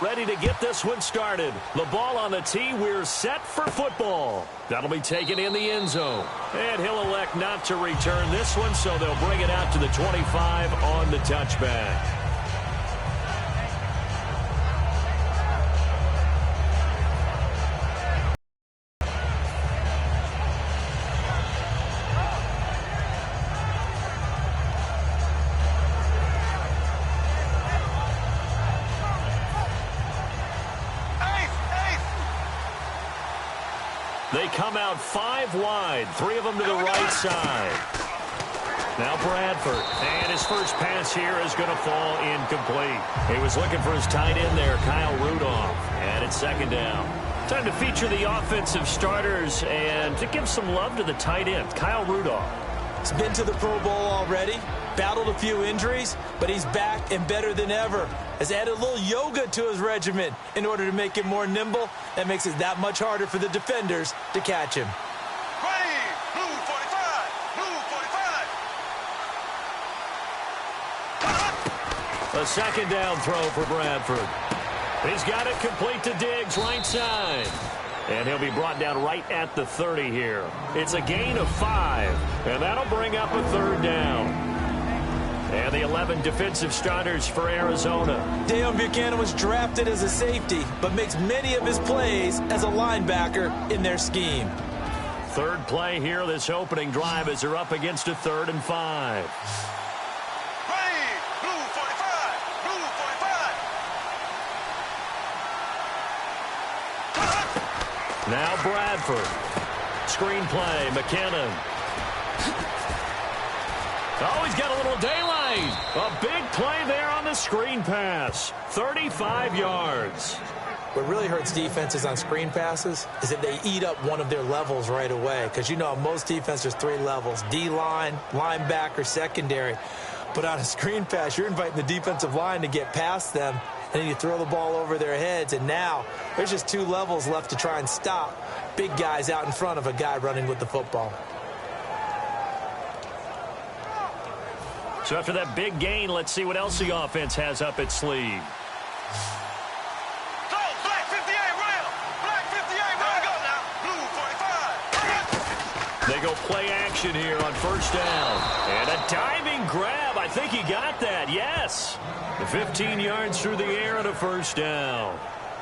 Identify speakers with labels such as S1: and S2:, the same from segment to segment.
S1: Ready to get this one started. The ball on the tee. We're set for football. That'll be taken in the end zone. And he'll elect not to return this one, so they'll bring it out to the 25 on the touchback. They come out 5 wide, 3 of them to the right side. Now Bradford, and his first pass here is going to fall incomplete. He was looking for his tight end there, Kyle Rudolph, and it's second down. Time to feature the offensive starters and to give some love to the tight end, Kyle Rudolph.
S2: He's been to the Pro Bowl already, battled a few injuries, but he's back and better than ever. Has added a little yoga to his regimen in order to make him more nimble. That makes it that much harder for the defenders to catch him.
S3: Blue 45, blue 45.
S1: A second down throw for Bradford. He's got it complete to Diggs, right side. And he'll be brought down right at the 30 here. It's a gain of 5, and that'll bring up a third down. And the 11 defensive starters for Arizona.
S2: Deion Buchanan was drafted as a safety, but makes many of his plays as a linebacker in their scheme.
S1: Third play here, this opening drive, as they're up against a 3rd and 5.
S3: Blue 45, blue 45.
S1: Now Bradford. Screen play, McKinnon. Oh, he's got a little daylight. A big play there on the screen pass. 35 yards.
S2: What really hurts defenses on screen passes is that they eat up one of their levels right away. Because, you know, most defense, there's 3 levels. D-line, linebacker, secondary. But on a screen pass, you're inviting the defensive line to get past them, and then you throw the ball over their heads. And now there's just 2 levels left to try and stop big guys out in front of a guy running with the football.
S1: So after that big gain, let's see what else the offense has up its sleeve.
S3: Black 58, rail. Black 58, rail. Go now. Blue 45.
S1: They go play action here on first down. And a diving grab. I think he got that. Yes. 15 yards through the air and a first down.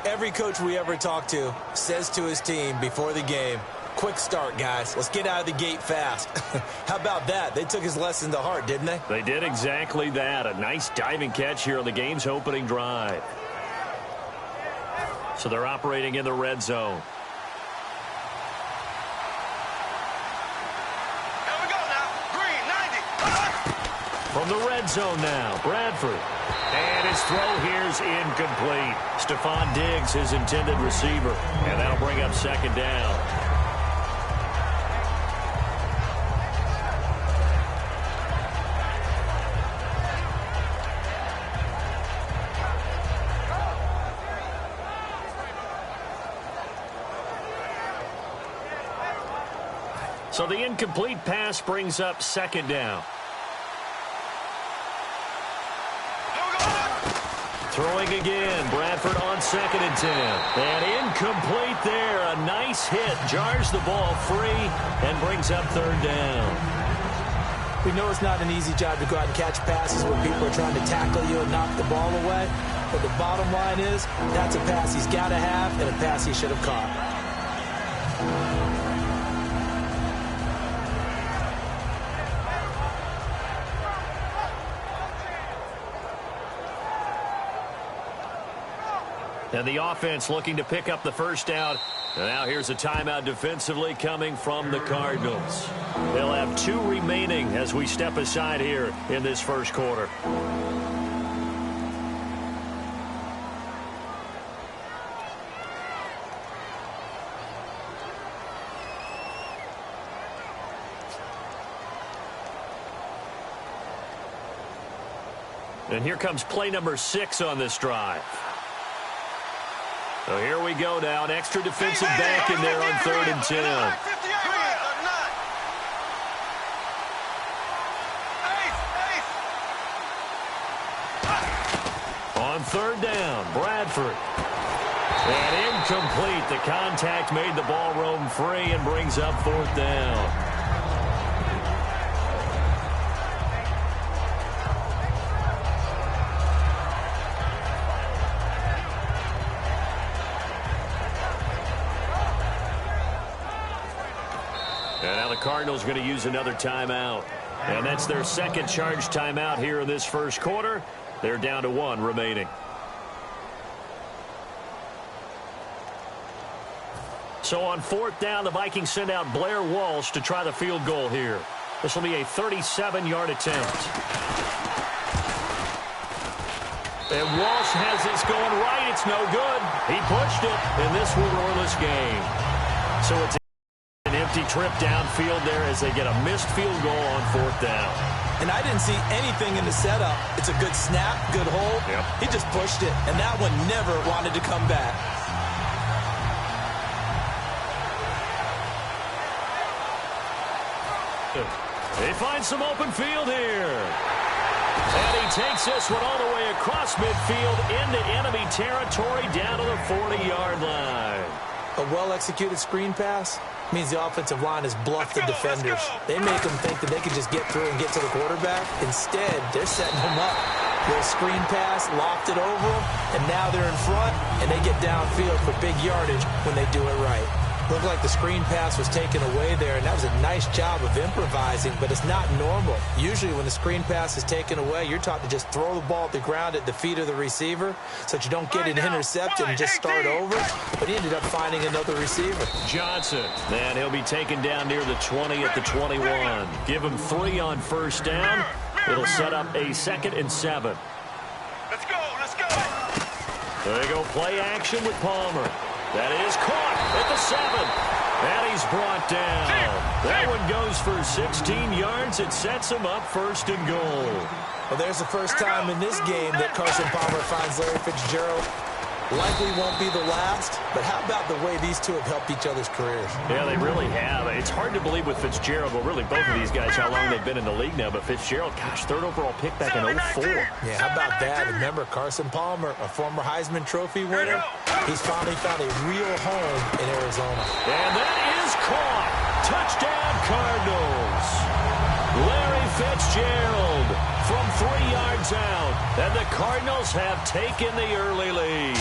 S2: Every coach we ever talk to says to his team before the game, quick start, guys. Let's get out of the gate fast. How about that? They took his lesson to heart, didn't they?
S1: They did exactly that. A nice diving catch here on the game's opening drive. So they're operating in the red zone.
S3: Here we go now. Green 90.
S1: From the red zone now, Bradford. And his throw here's incomplete. Stephon Diggs, his intended receiver. And that'll bring up second down. So the incomplete pass brings up second down. Throwing again, Bradford on 2nd and 10. And incomplete there. A nice hit. Jars the ball free and brings up third down.
S2: We know it's not an easy job to go out and catch passes when people are trying to tackle you and knock the ball away. But the bottom line is, that's a pass he's got to have and a pass he should have caught.
S1: And the offense looking to pick up the first down. And now here's a timeout defensively coming from the Cardinals. They'll have 2 remaining as we step aside here in this first quarter. And here comes play number 6 on this drive. So here we go now. An extra defensive back in there on 3rd and 10. On third down, Bradford. And incomplete. The contact made the ball roam free and brings up fourth down. And now the Cardinals going to use another timeout. And that's their second charge timeout here in this first quarter. They're down to 1 remaining. So on fourth down, the Vikings send out Blair Walsh to try the field goal here. This will be a 37-yard attempt. And Walsh has this going right. It's no good. He pushed it in this scoreless game. So it's an empty trip downfield there as they get a missed field goal on fourth down.
S2: And I didn't see anything in the setup. It's a good snap, good hold.
S1: Yep. He
S2: just pushed it, and that one never wanted to come back.
S1: They find some open field here. And he takes this one all the way across midfield into enemy territory down to the 40-yard line.
S2: A well-executed screen pass means the offensive line has bluffed the defenders. They make them think that they can just get through and get to the quarterback. Instead, they're setting them up. Little screen pass, lopped it over them, and now they're in front, and they get downfield for big yardage when they do it right. Looked like the screen pass was taken away there, and that was a nice job of improvising, but it's not normal. Usually when the screen pass is taken away, you're taught to just throw the ball at the ground at the feet of the receiver so that you don't get it intercepted and just start over, but he ended up finding another receiver.
S1: Johnson, and he'll be taken down near the 20 at the 21. Give him 3 on first down. It'll set up a 2nd and 7.
S3: Let's go, let's go.
S1: There you go, play action with Palmer. That is caught at the 7. And he's brought down. That one goes for 16 yards. It sets him up 1st and goal.
S2: Well, there's the first time in this game that Carson Palmer finds Larry Fitzgerald. Likely won't be the last, but how about the way these two have helped each other's careers?
S1: Yeah, they really have. It's hard to believe with Fitzgerald, well, really both of these guys, how long they've been in the league now. But Fitzgerald, gosh, 3rd overall pick back in 04.
S2: Yeah, how about that? Remember, Carson Palmer, a former Heisman Trophy winner, he's finally found a real home in Arizona.
S1: And that is caught. Touchdown, Cardinals. Larry Fitzgerald from 3 yards out. And the Cardinals have taken the early lead.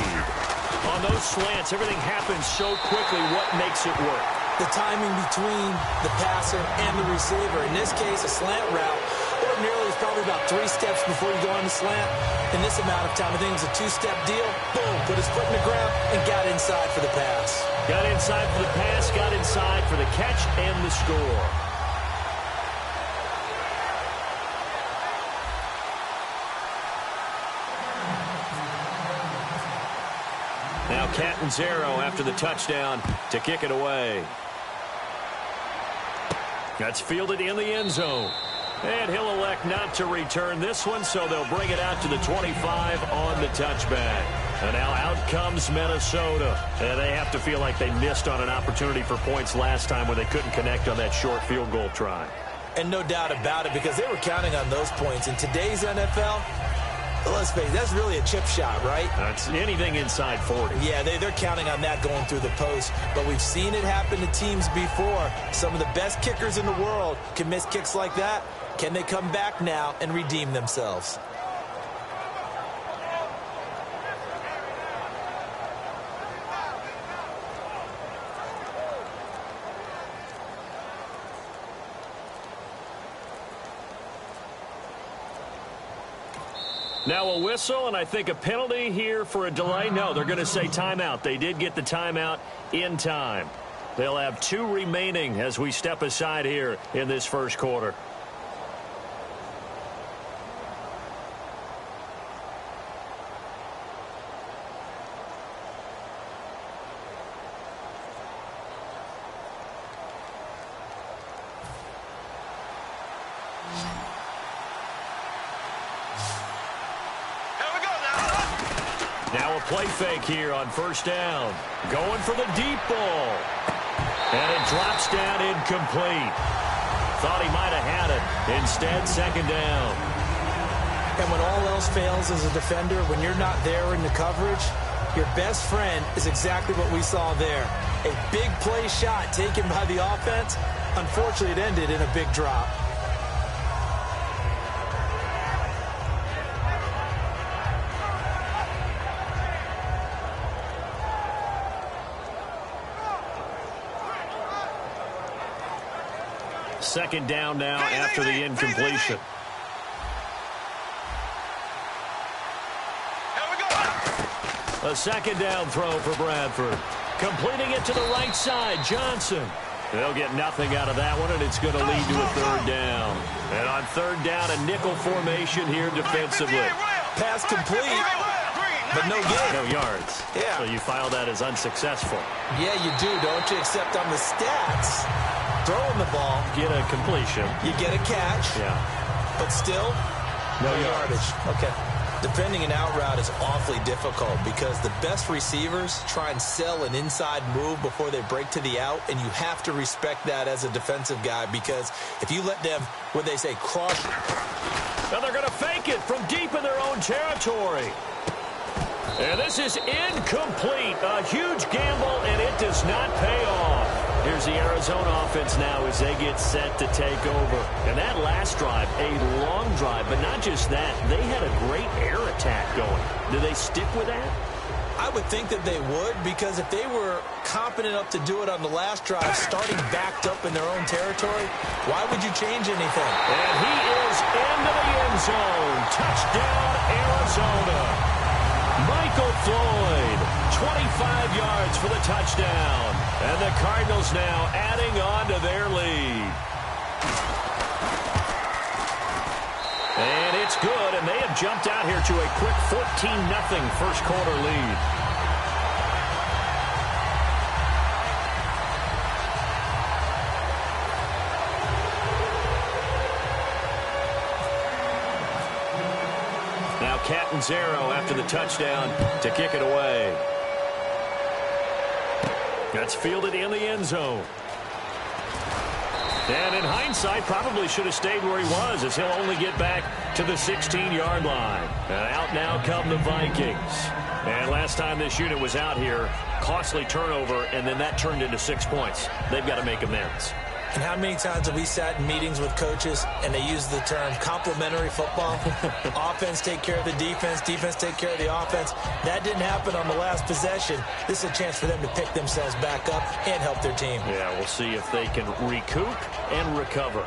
S1: On those slants, everything happens so quickly. What makes it work?
S2: The timing between the passer and the receiver. In this case, a slant route. Ordinarily, it's probably about 3 steps before you go on the slant. In this amount of time, I think it's a 2-step deal. Boom, put his foot in the ground and got inside for the pass.
S1: Got inside for the pass, got inside for the catch and the score. Now Catanzaro after the touchdown to kick it away. That's fielded in the end zone. And he'll elect not to return this one, so they'll bring it out to the 25 on the touchback. And now out comes Minnesota. And they have to feel like they missed on an opportunity for points last time when they couldn't connect on that short field goal try.
S2: And no doubt about it, because they were counting on those points. In today's NFL, let's face it, that's really a chip shot, right?
S1: That's anything inside 40.
S2: Yeah, they're counting on that going through the post. But we've seen it happen to teams before. Some of the best kickers in the world can miss kicks like that. Can they come back now and redeem themselves?
S1: Now a whistle, and I think a penalty here for a delay. No, they're going to say timeout. They did get the timeout in time. They'll have 2 remaining as we step aside here in this first quarter. Now a play fake here on first down. Going for the deep ball. And it drops down incomplete. Thought he might have had it. Instead, second down.
S2: And when all else fails as a defender, when you're not there in the coverage, your best friend is exactly what we saw there. A big play shot taken by the offense. Unfortunately, it ended in a big drop.
S1: Second down now after the incompletion. A second down throw for Bradford. Completing it to the right side, Johnson. They'll get nothing out of that one, and it's going to lead to a third down. And on third down, a nickel formation here defensively.
S2: Pass complete, but no gain.
S1: No yards.
S2: Yeah.
S1: So you file that as unsuccessful.
S2: Yeah, you do, don't you? Except on the stats, throwing the ball,
S1: Get a completion.
S2: you get a catch,
S1: Yeah.
S2: but still, no yardage. Okay. Defending an out route is awfully difficult because the best receivers try and sell an inside move before they break to the out, and you have to respect that as a defensive guy because if you let them, what they say, cross.
S1: Now they're going to fake it from deep in their own territory. And this is incomplete. A huge gamble, and it does not pay off. Here's the Arizona offense now as they get set to take over. And that last drive, a long drive, but not just that. They had a great air attack going. Do they stick with that?
S2: I would think that they would because if they were competent enough to do it on the last drive, starting backed up in their own territory, why would you change anything?
S1: And he is into the end zone. Touchdown, Arizona. Michael Floyd, 25 yards for the touchdown. And the Cardinals now adding on to their lead. And it's good, and they have jumped out here to a quick 14-0 first quarter lead. Now Catanzaro after the touchdown to kick it away. That's fielded in the end zone. And in hindsight, probably should have stayed where he was as he'll only get back to the 16-yard line. And out now come the Vikings. And last time this unit was out here, costly turnover, and then that turned into 6 points. They've got to make amends.
S2: And how many times have we sat in meetings with coaches and they use the term complementary football? Offense take care of the defense, defense take care of the offense. That didn't happen on the last possession. This is a chance for them to pick themselves back up and help their team.
S1: Yeah, we'll see if they can recoup and recover.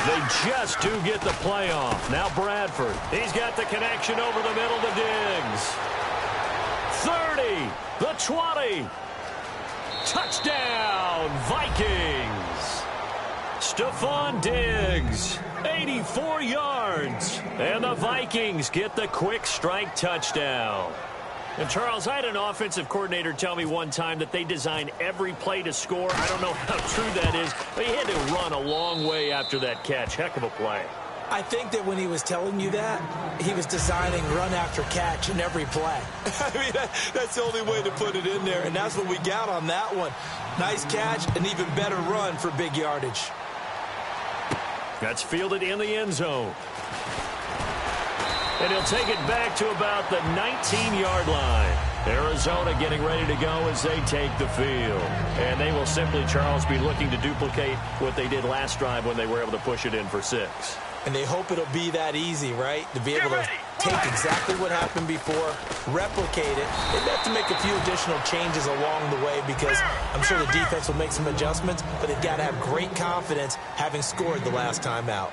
S1: They just do get the playoff. Now Bradford. He's got the connection over the middle to Diggs. 30, the 20. Touchdown, Vikings. Stephon Diggs, 84 yards. And the Vikings get the quick strike touchdown. And, Charles, I had an offensive coordinator tell me one time that they design every play to score. I don't know how true that is, but he had to run a long way after that catch. Heck of a play.
S2: I think that when he was telling you that, he was designing run after catch in every play. I mean, that's the only way to put it in there, and that's what we got on that one. Nice catch, an even better run for big yardage.
S1: That's fielded in the end zone. And he'll take it back to about the 19-yard line. Arizona getting ready to go as they take the field. And they will simply, Charles, be looking to duplicate what they did last drive when they were able to push it in for 6.
S2: And they hope it'll be that easy, right? To be able to take exactly what happened before, replicate it. They'd have to make a few additional changes along the way because I'm sure the defense will make some adjustments, but they've got to have great confidence having scored the last time out.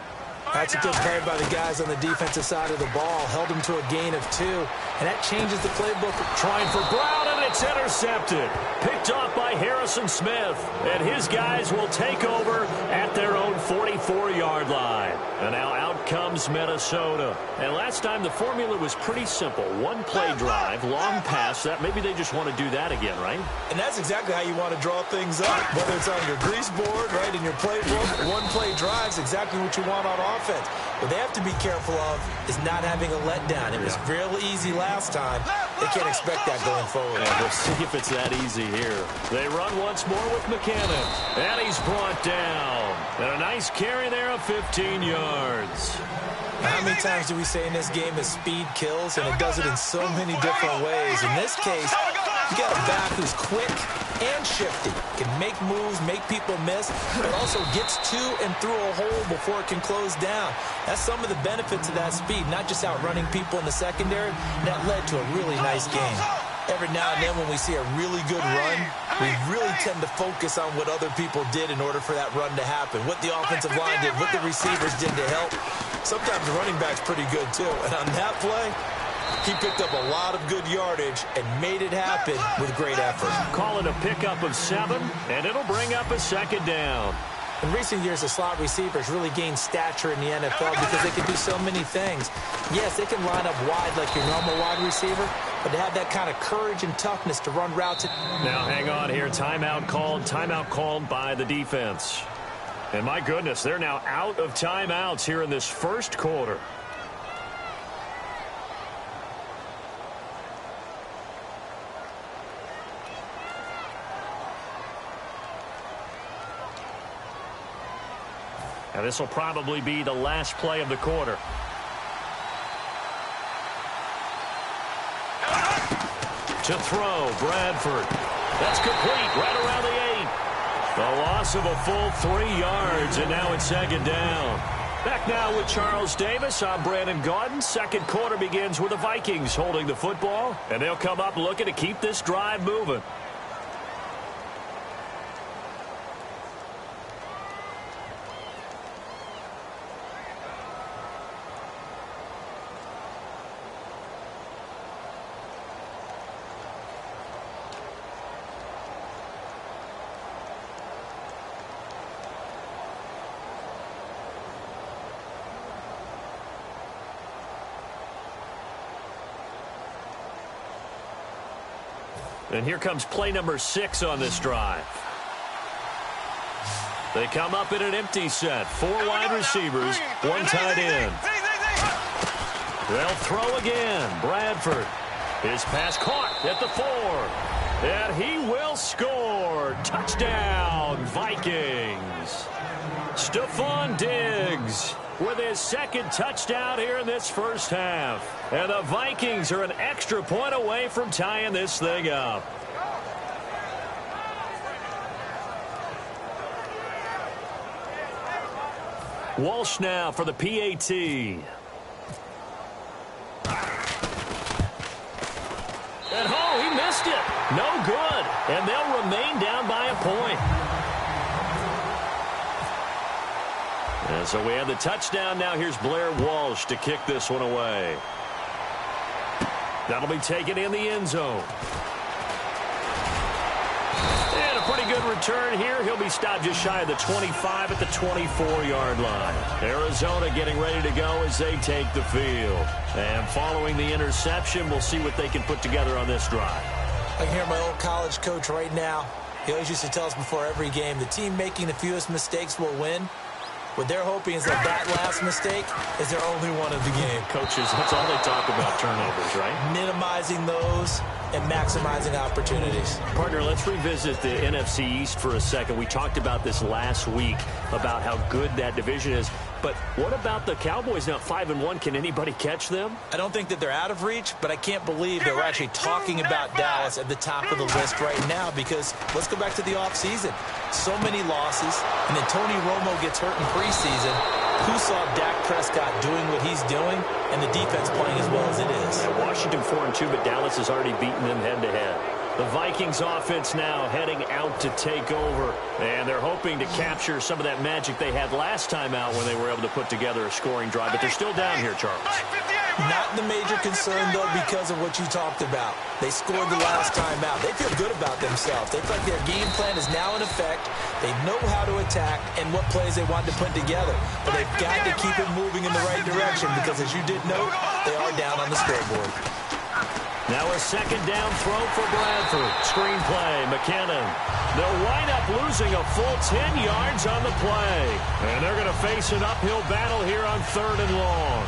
S2: That's a good play by the guys on the defensive side of the ball. Held them to a gain of 2, and that changes the playbook.
S1: Trying for Brown, and it's intercepted. Picked off by Harris. Harrison Smith, and his guys will take over at their own 44-yard line. And now out comes Minnesota. And last time the formula was pretty simple. One-play drive, long pass. That maybe they just want to do that again, right?
S2: And that's exactly how you want to draw things up. Whether it's on your grease board, right, in your playbook, one-play drive's exactly what you want on offense. What they have to be careful of is not having a letdown. It was real easy last time. They can't expect that going forward.
S1: Yeah, we'll see if it's that easy here. They run once more with McKinnon. And he's brought down. And a nice carry there of 15 yards.
S2: How many times do we say in this game that speed kills, and it does it in so many different ways? In this case, you got a back who's quick and shifty, can make moves, make people miss, but also gets to and through a hole before it can close down. That's some of the benefits of that speed, not just outrunning people in the secondary. That led to a really nice game. Every now and then when we see a really good run, we really tend to focus on what other people did in order for that run to happen, what the offensive line did, what the receivers did to help. Sometimes the running back's pretty good, too. And on that play, he picked up a lot of good yardage and made it happen with great effort.
S1: Call it a pickup of 7, and it'll bring up a second down.
S2: In recent years, the slot receivers really gained stature in the NFL because they can do so many things. Yes, they can line up wide like your normal wide receiver, but to have that kind of courage and toughness to run routes.
S1: Now, hang on here. Timeout called by the defense. And my goodness, they're now out of timeouts here in this first quarter. Now, this will probably be the last play of the quarter. To throw, Bradford. That's complete, right around the 8. The loss of a full 3 yards, and now it's second down. Back now with Charles Davis. I'm Brandon Gaudin. Second quarter begins with the Vikings holding the football, and they'll come up looking to keep this drive moving. And here comes play number 6 on this drive. They come up in an empty set. 4 wide receivers, 1 tight end. They'll throw again. Bradford. His pass caught at the 4. And he will score. Touchdown, Vikings. Stephon Diggs with his second touchdown here in this first half. And the Vikings are an extra point away from tying this thing up. Walsh now for the PAT. And oh, he missed it. No good. And they'll remain down by a point. And so we have the touchdown. Now here's Blair Walsh to kick this one away. That'll be taken in the end zone. And a pretty good return here. He'll be stopped just shy of the 25 at the 24-yard line. Arizona getting ready to go as they take the field. And following the interception, we'll see what they can put together on this drive.
S2: I can hear my old college coach right now. He always used to tell us before every game, the team making the fewest mistakes will win. What they're hoping is that last mistake is their only one of the game.
S1: Coaches, that's all they talk about, turnovers, right?
S2: Minimizing those and maximizing opportunities.
S1: Partner, let's revisit the NFC East for a second. We talked about this last week, about how good that division is. But what about the Cowboys now 5-1? Can anybody catch them?
S2: I don't think that they're out of reach, but I can't believe that we're actually talking about Dallas at the top of the list right now, because let's go back to the offseason. So many losses, and then Tony Romo gets hurt in preseason. Who saw Dak Prescott doing what he's doing and the defense playing as well as it is?
S1: Yeah, Washington 4-2, but Dallas has already beaten them head-to-head. The Vikings offense now heading out to take over, and they're hoping to capture some of that magic they had last time out when they were able to put together a scoring drive, but they're still down here, Charles.
S2: Not the major concern, though, because of what you talked about. They scored the last time out. They feel good about themselves. They feel like their game plan is now in effect. They know how to attack and what plays they want to put together. But they've got to keep it moving in the right direction because, as you did note, they are down on the scoreboard.
S1: Now a second down throw for Bradford. Screen play, McKinnon. They'll wind up losing a full 10 yards on the play. And they're going to face an uphill battle here on 3rd and long.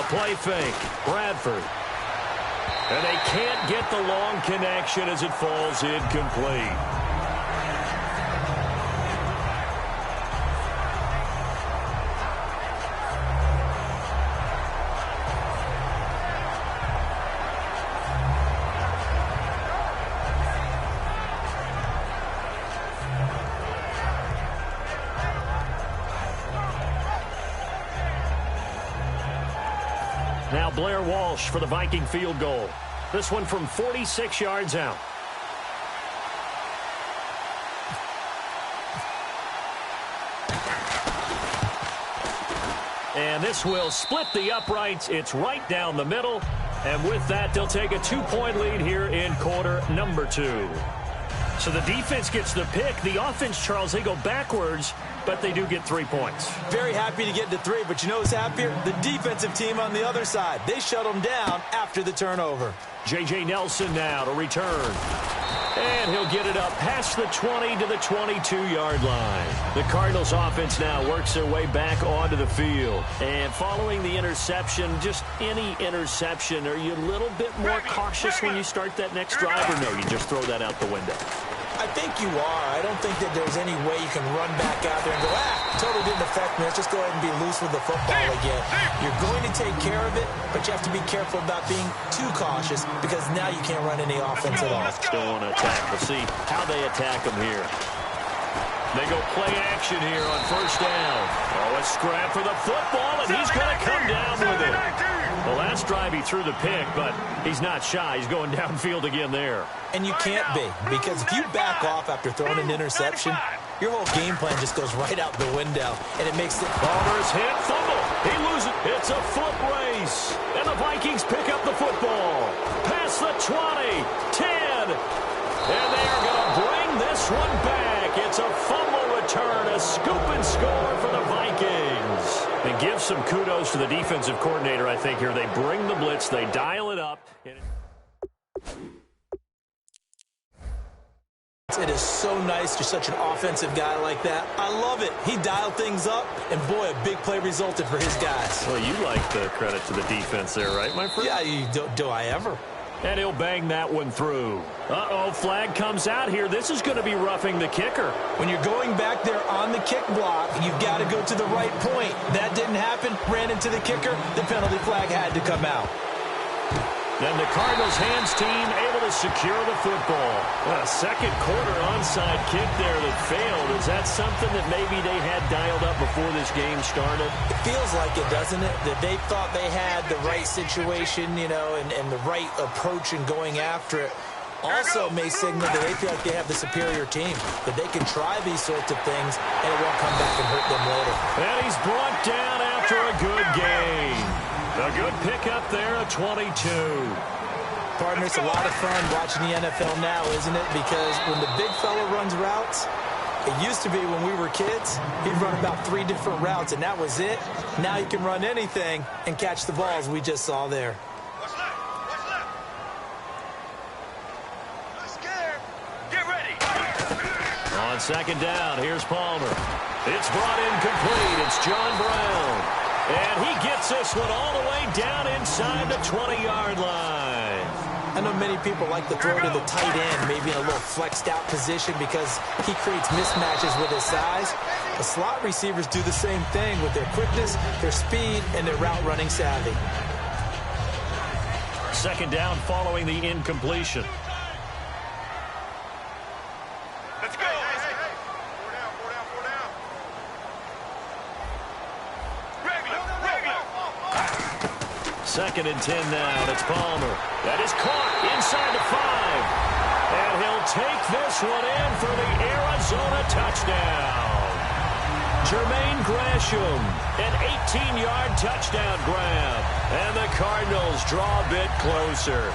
S1: Play fake, Bradford. And they can't get the long connection as it falls incomplete. Now Blair Walsh for the Viking field goal. This one from 46 yards out. And this will split the uprights. It's right down the middle. And with that, they'll take a 2-point lead here in quarter number 2. So the defense gets the pick. The offense, Charles, they go backwards, but they do get 3 points.
S2: Very happy to get to 3, but you know who's happier? The defensive team on the other side. They shut them down after the turnover.
S1: J.J. Nelson now to return. And he'll get it up past the 20 to the 22-yard line. The Cardinals offense now works their way back onto the field. And following the interception, just any interception, are you a little bit more cautious when you start that next drive, or no, you just throw that out the window?
S2: I think you are. I don't think that there's any way you can run back out there and go, totally didn't affect me. Let's just go ahead and be loose with the football again. You're going to take care of it, but you have to be careful about being too cautious because now you can't run any offense at all.
S1: Still want to attack. We'll see how they attack them here. They go play action here on 1st down. Oh, a scrap for the football, and he's going to come down with it. The last drive he threw the pick, but he's not shy. He's going downfield again there.
S2: And you can't be, because if you back off after throwing an interception, your whole game plan just goes right out the window, and it makes it...
S1: Palmer's hit, fumble. He loses it. It's a foot race. And the Vikings pick up the football. Past the 20, 10. And they are going to bring this one back. It's a fumble return, a scoop and score for the Vikings. And give some kudos to the defensive coordinator, I think, here. They bring the blitz, they dial it up.
S2: It is so nice. You're such an offensive guy like that. I love it. He dialed things up, and boy, a big play resulted for his guys.
S1: Well, you like the credit to the defense there, right, my friend?
S2: Yeah, do I ever?
S1: And he'll bang that one through. Uh-oh, flag comes out here. This is going to be roughing the kicker.
S2: When you're going back there on the kick block, you've got to go to the right point. That didn't happen. Ran into the kicker. The penalty flag had to come out.
S1: Then the Cardinals hands team able to secure the football. A second quarter onside kick there that failed. Is that something that maybe they had dialed up before this game started?
S2: It feels like it, doesn't it? That they thought they had the right situation, you know, and the right approach in going after it. Also may signal that they feel like they have the superior team, that they can try these sorts of things and it won't come back and hurt them later.
S1: And he's brought down after a good gain. A good pickup there, a 22.
S2: Partner, it's a lot of fun watching the NFL now, isn't it? Because when the big fella runs routes, it used to be when we were kids, he'd run about 3 different routes, and that was it. Now he can run anything and catch the balls we just saw there.
S3: What's left? What's left? Let's get ready.
S1: On second down, here's Palmer. It's brought in complete. It's John Brown. And he gets this one all the way down inside the 20-yard line.
S2: I know many people like to throw to the tight end, maybe in a little flexed out position because he creates mismatches with his size. The slot receivers do the same thing with their quickness, their speed, and their route running savvy.
S1: second down following the incompletion.
S3: Let's go. Four down. Regular.
S1: Second and 10 now. It's Palmer. That is caught inside the 5. And he'll take this one in for the Arizona touchdown. Jermaine Gresham, an 18-yard touchdown grab. And the Cardinals draw a bit closer.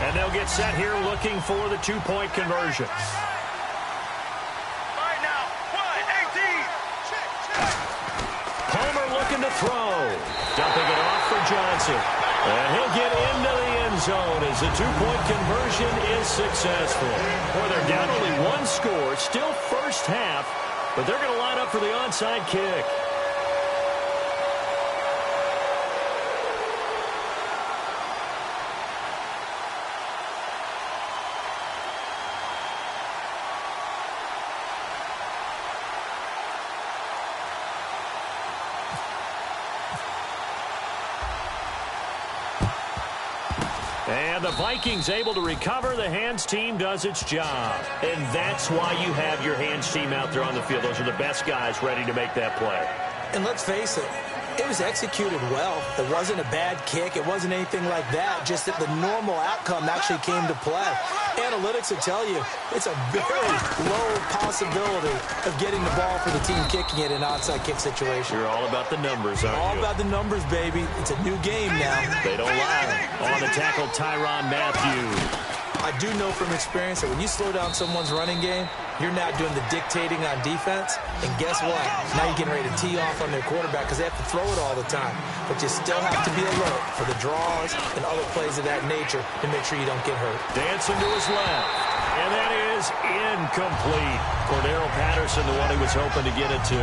S1: And they'll get set here looking for the two-point conversion.
S3: Right now. 18.
S1: Palmer looking to throw. Dumping it off for Johnson. And he'll get into the end zone as the two-point conversion is successful. Boy, they're down only one score. Still first half, but they're going to line up for the onside kick. And the Vikings able to recover. The hands team does its job. And that's why you have your hands team out there on the field. Those are the best guys ready to make that play.
S2: And let's face it, it was executed well. It wasn't a bad kick. It wasn't anything like that. Just that the normal outcome actually came to play. Analytics will tell you it's a very low possibility of getting the ball for the team kicking it in an onside kick situation.
S1: You're all about the numbers, aren't you?
S2: All about the numbers, baby. It's a new game now.
S1: They don't lie. On the tackle, Tyrann Mathieu.
S2: I do know from experience that when you slow down someone's running game, you're now doing the dictating on defense. And guess what? Now you're getting ready to tee off on their quarterback because they have to throw it all the time. But you still have to be alert for the draws and other plays of that nature to make sure you don't get hurt.
S1: Dancing to his left. And that is incomplete. Cordero Patterson, the one he was hoping to get it to.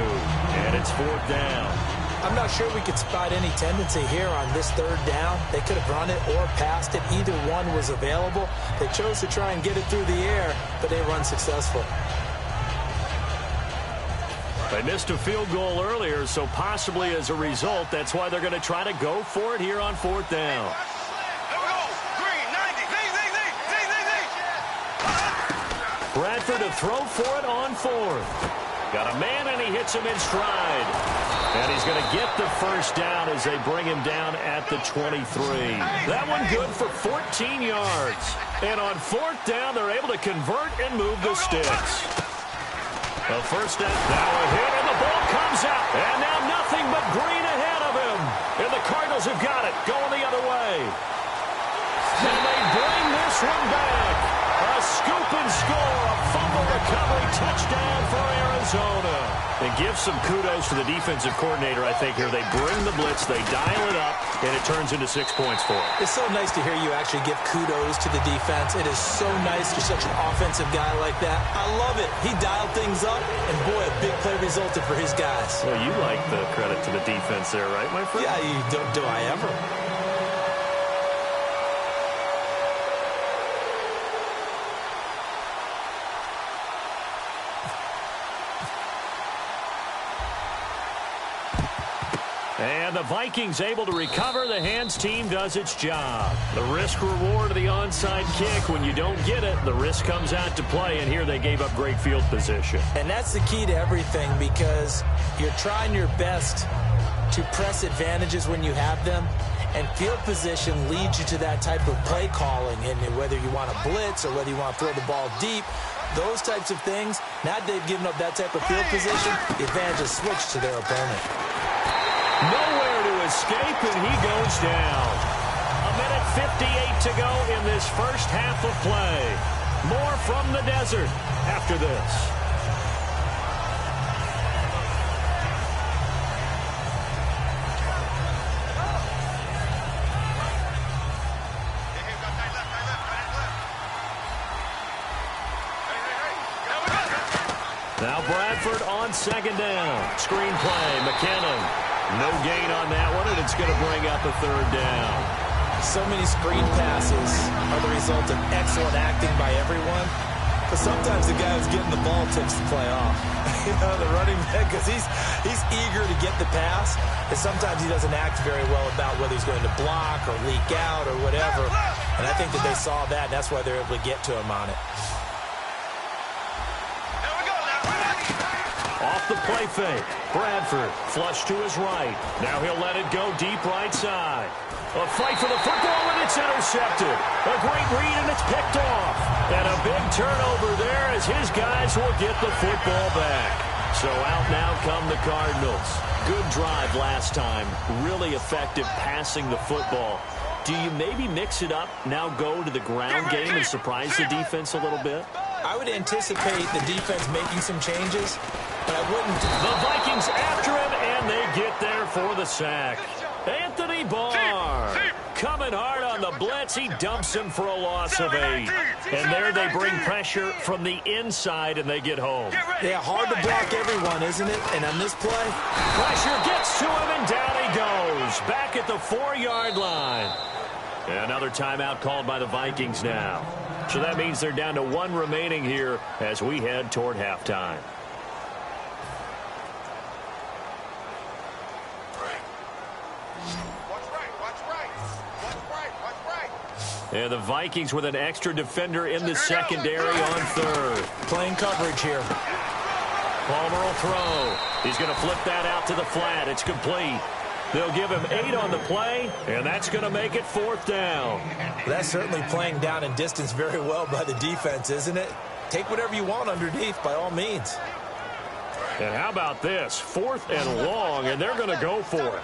S1: And it's fourth down.
S2: I'm not sure we could spot any tendency here on this third down. They could have run it or passed it. Either one was available. They chose to try and get it through the air, but they run successful.
S1: They missed a field goal earlier, so possibly as a result, that's why they're going to try to go for it here on fourth down.
S3: Green, 90.
S1: Bradford to throw for it on fourth. Got a man, and he hits him in stride. And he's going to get the first down as they bring him down at the 23. That one good for 14 yards. And on fourth down, they're able to convert and move the sticks. The first down, now a hit, and the ball comes out. And now nothing but green ahead of him. And the Cardinals have got it, going the other way. And they bring this one back. A scoop and score, a fumble recovery touchdown for Arizona. And give some kudos to the defensive coordinator, I think, here. They bring the blitz, they dial it up, and it turns into 6 points for them.
S2: It's so nice to hear you actually give kudos to the defense. It is so nice you're such an offensive guy like that. I love it. He dialed things up, and boy, a big play resulted for his guys.
S1: Well, you like the credit to the defense there, right, my friend?
S2: Yeah, do I ever?
S1: And the Vikings able to recover. The hands team does its job. The risk-reward of the onside kick. When you don't get it, the risk comes out to play, and here they gave up great field position.
S2: And that's the key to everything because you're trying your best to press advantages when you have them, and field position leads you to that type of play calling. And whether you want to blitz or whether you want to throw the ball deep, those types of things, now they've given up that type of field position, the advantage is switched to their opponent.
S1: Nowhere to escape, and he goes down. 1:58 to go in this first half of play. More from the desert after this. Now Bradford on second down. Screen play, McKinnon. No gain on that one, and it's going to bring up a third down.
S2: So many screen passes are the result of excellent acting by everyone. But sometimes the guy who's getting the ball tips the play off. You know, the running back, because he's eager to get the pass, and sometimes he doesn't act very well about whether he's going to block or leak out or whatever. And I think that they saw that, and that's why they're able to get to him on it.
S1: Off the play fake. Bradford flush to his right. Now he'll let it go deep right side. A fight for the football, and it's intercepted. A great read, and it's picked off. And a big turnover there as his guys will get the football back. So out now come the Cardinals. Good drive last time. Really effective passing the football. Do you maybe mix it up, now go to the ground game and surprise the defense a little bit?
S2: I would anticipate the defense making some changes, but I wouldn't.
S1: The Vikings after him, and they get there for the sack. Anthony Barr coming hard on the blitz. He dumps him for a loss of 8. And there they bring pressure from the inside, and they get home.
S2: Yeah, hard to block everyone, isn't it? And on this play,
S1: pressure gets to him, and down he goes. Back at the 4-yard line. Another timeout called by the Vikings now. So that means they're down to 1 remaining here as we head toward halftime. And the Vikings with an extra defender in the secondary on third.
S2: Playing coverage here.
S1: Palmer will throw. He's going to flip that out to the flat. It's complete. They'll give him 8 on the play, and that's going to make it 4th down.
S2: That's certainly playing down in distance very well by the defense, isn't it? Take whatever you want underneath, by all means.
S1: And how about this? 4th and long, and they're going to go for it.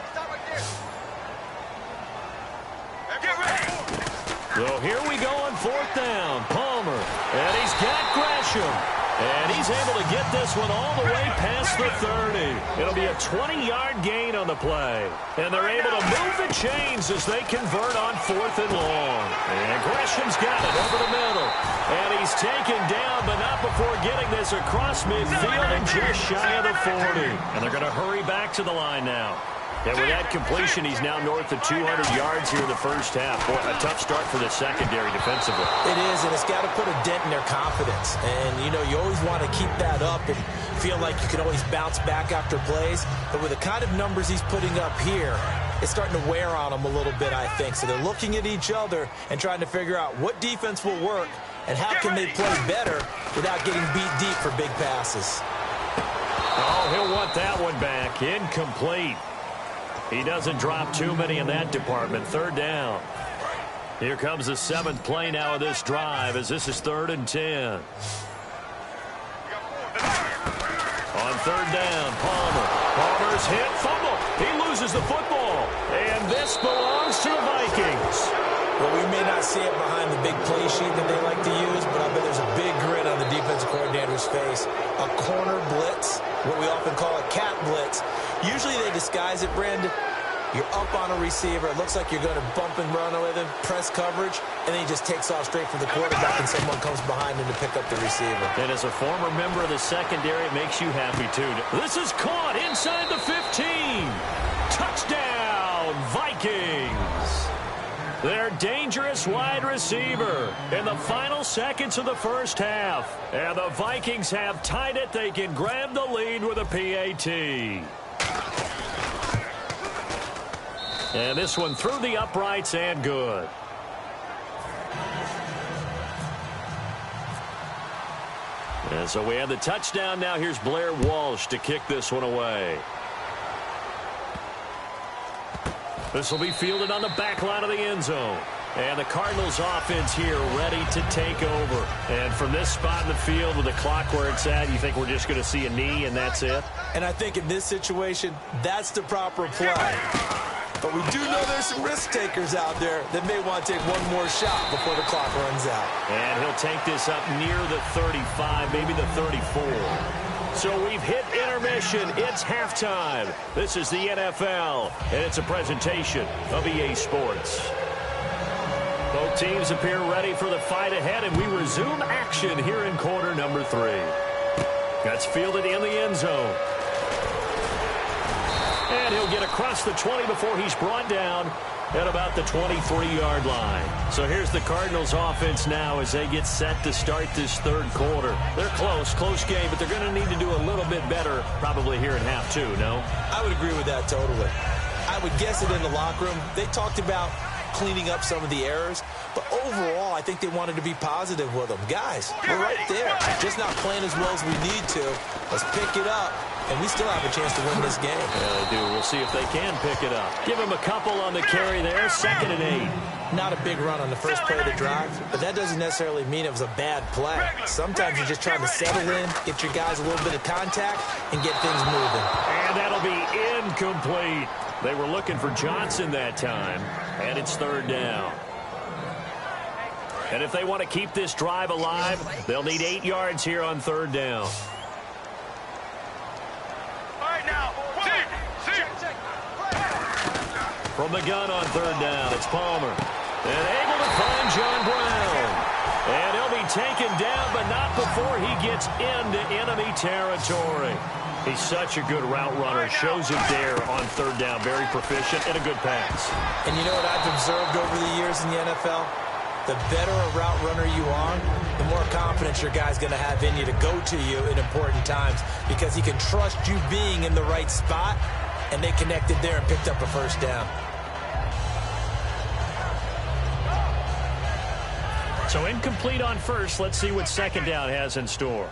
S1: So here we go on 4th down. Palmer, and he's got Gresham. And he's able to get this one all the way past the 30. It'll be a 20-yard gain on the play. And they're able to move the chains as they convert on 4th and long. And Gresham's got it over the middle. And he's taken down, but not before getting this across midfield and just shy of the 40. And they're going to hurry back to the line now. And with that completion, he's now north of 200 yards here in the first half. Boy, a tough start for the secondary defensively.
S2: It is, and it's got to put a dent in their confidence. And, you know, you always want to keep that up and feel like you can always bounce back after plays. But with the kind of numbers he's putting up here, it's starting to wear on them a little bit, I think. So they're looking at each other and trying to figure out what defense will work and how can they play better without getting beat deep for big passes.
S1: Oh, he'll want that one back. Incomplete. He doesn't drop too many in that department. 3rd down. Here comes the 7th play now of this drive as this is 3rd and 10. On 3rd down, Palmer. Palmer's hit, fumble. He loses the football. And this belongs to the Vikings.
S2: Well, we may not see it behind the big play sheet that they like to use, but I bet there's a big grin on the defensive coordinator's face. A corner blitz, what we often call a cat blitz. Usually they disguise it, Brandon. You're up on a receiver. It looks like you're going to bump and run with him, press coverage, and then he just takes off straight for the quarterback, and someone comes behind him to pick up the receiver.
S1: And as a former member of the secondary, it makes you happy, too. This is caught inside the 15. Touchdown, Vikings. Their dangerous wide receiver in the final seconds of the first half. And the Vikings have tied it. They can grab the lead with a PAT. And this one through the uprights and good. And so we have the touchdown now. Here's Blair Walsh to kick this one away. This will be fielded on the back line of the end zone. And the Cardinals offense here ready to take over. And from this spot in the field with the clock where it's at, you think we're just going to see a knee and that's it?
S2: And I think in this situation, that's the proper play. But we do know there's some risk takers out there that may want to take one more shot before the clock runs out.
S1: And he'll take this up near the 35, maybe the 34. So we've hit intermission. It's halftime. This is the NFL, and it's a presentation of EA Sports. Both teams appear ready for the fight ahead, and we resume action here in quarter number 3. That's fielded in the end zone. And he'll get across the 20 before he's brought down at about the 23-yard line. So here's the Cardinals offense now as they get set to start this 3rd quarter. They're close game, but they're going to need to do a little bit better probably here in half 2, no?
S2: I would agree with that totally. I would guess it in the locker room. They talked about cleaning up some of the errors. But overall, I think they wanted to be positive with them. Guys, we're right there. Just not playing as well as we need to. Let's pick it up, and we still have a chance to win this game.
S1: Yeah, they do. We'll see if they can pick it up. Give them a couple on the carry there. 2nd and 8.
S2: Not a big run on the first play of the drive, but that doesn't necessarily mean it was a bad play. Sometimes you're just trying to settle in, get your guys a little bit of contact, and get things moving.
S1: And that'll be incomplete. They were looking for Johnson that time, and it's 3rd down. And if they want to keep this drive alive, they'll need 8 yards here on 3rd down.
S3: All right, now.
S1: From the gun on 3rd down, it's Palmer. And able to find John Brown. And he'll be taken down, but not before he gets into enemy territory. He's such a good route runner. Shows it there on 3rd down. Very proficient and a good pass.
S2: And you know what I've observed over the years in the NFL? The better a route runner you are, the more confidence your guy's going to have in you to go to you in important times because he can trust you being in the right spot, and they connected there and picked up a 1st down.
S1: So incomplete on 1st. Let's see what 2nd down has in store.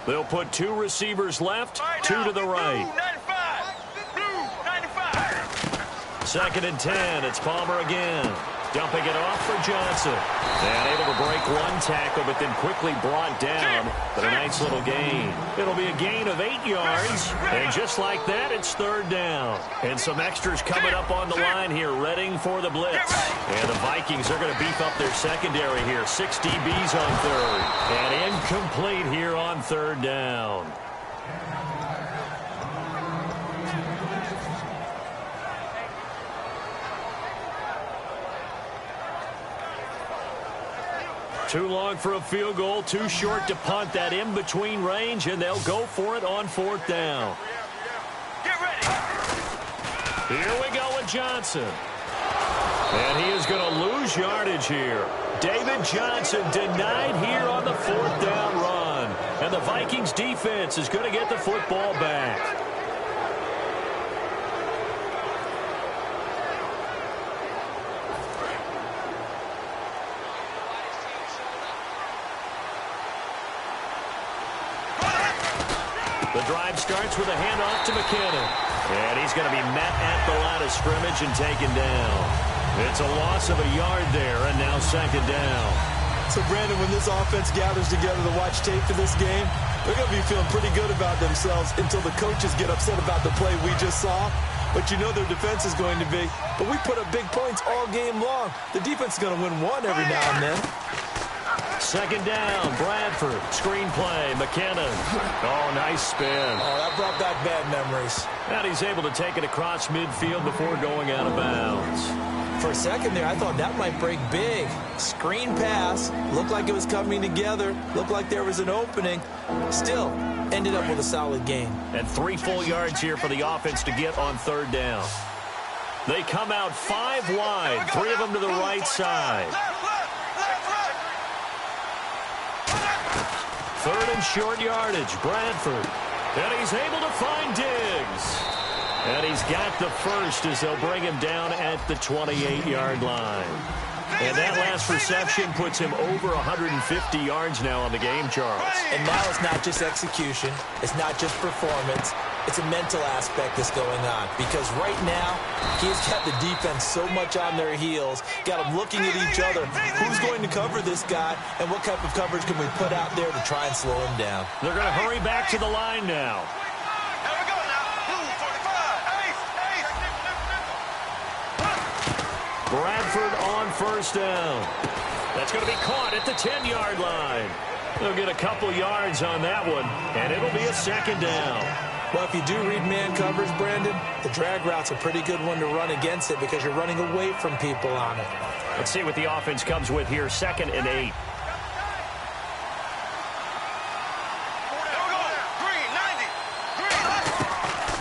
S1: They'll put 2 receivers left, 2 to the right. 2nd and 10. It's Palmer again. Dumping it off for Johnson. And able to break 1 tackle, but then quickly brought down. But a nice little gain. It'll be a gain of 8 yards. And just like that, it's 3rd down. And some extras coming up on the line here, readying for the blitz. And the Vikings are going to beef up their secondary here. 6 DBs on 3rd. And incomplete here on 3rd down. Too long for a field goal, too short to punt. That in-between range, and they'll go for it on 4th down.
S3: Get ready.
S1: Here we go with Johnson. And he is going to lose yardage here. David Johnson denied here on the 4th down run. And the Vikings defense is going to get the football back. The drive starts with a handoff to McKinnon. And he's going to be met at the line of scrimmage and taken down. It's a loss of a yard there, and now 2nd down.
S2: So, Brandon, when this offense gathers together to watch tape for this game, they're going to be feeling pretty good about themselves until the coaches get upset about the play we just saw. But you know their defense is going to be. But we put up big points all game long. The defense is going to win 1 every now and then.
S1: 2nd down, Bradford. Screenplay, McKinnon. Oh, nice spin.
S2: Oh, that brought back bad memories.
S1: And he's able to take it across midfield before going out of bounds.
S2: For a second there, I thought that might break big. Screen pass. Looked like it was coming together. Looked like there was an opening. Still, ended up with a solid gain.
S1: And 3 full yards here for the offense to get on 3rd down. They come out 5 wide. 3 of them to the right side. 3rd and short yardage, Bradford. And he's able to find Diggs. And he's got the first as they'll bring him down at the 28-yard line. And that last reception puts him over 150 yards now on the game, Charles.
S2: And now it's not just execution. It's not just performance. It's a mental aspect that's going on. Because right now, he's got the defense so much on their heels, got them looking at each other. Who's going to cover this guy, and what type of coverage can we put out there to try and slow him down?
S1: They're going to hurry back to the line now.
S3: Here we go now. Blue 45.
S1: Bradford on 1st down. That's going to be caught at the 10-yard line. They'll get a couple yards on that one, and it'll be a 2nd down.
S2: Well, if you do read man coverage, Brandon, the drag route's a pretty good one to run against it because you're running away from people on it.
S1: Let's see what the offense comes with here. 2nd and 8.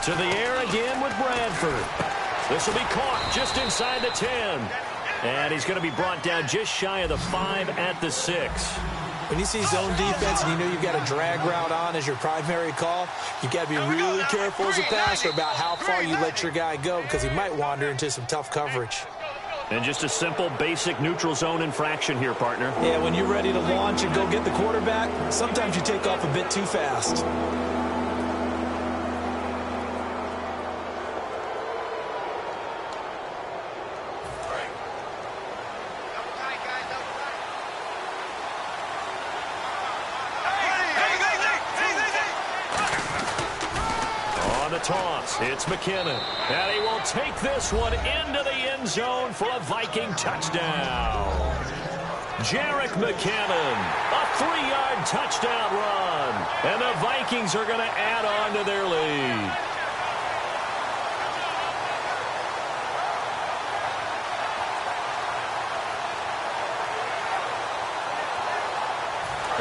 S1: To the air again with Bradford. This will be caught just inside the 10. And he's going to be brought down just shy of the 5 at the 6.
S2: When you see zone defense and you know you've got a drag route on as your primary call, you've got to be really careful as a passer about how far you let your guy go because he might wander into some tough coverage.
S1: And just a simple, basic neutral zone infraction here, partner.
S2: Yeah, when you're ready to launch and go get the quarterback, sometimes you take off a bit too fast.
S1: Toss. It's McKinnon. And he will take this one into the end zone for a Viking touchdown. Jerick McKinnon, a 3-yard touchdown run. And the Vikings are going to add on to their lead.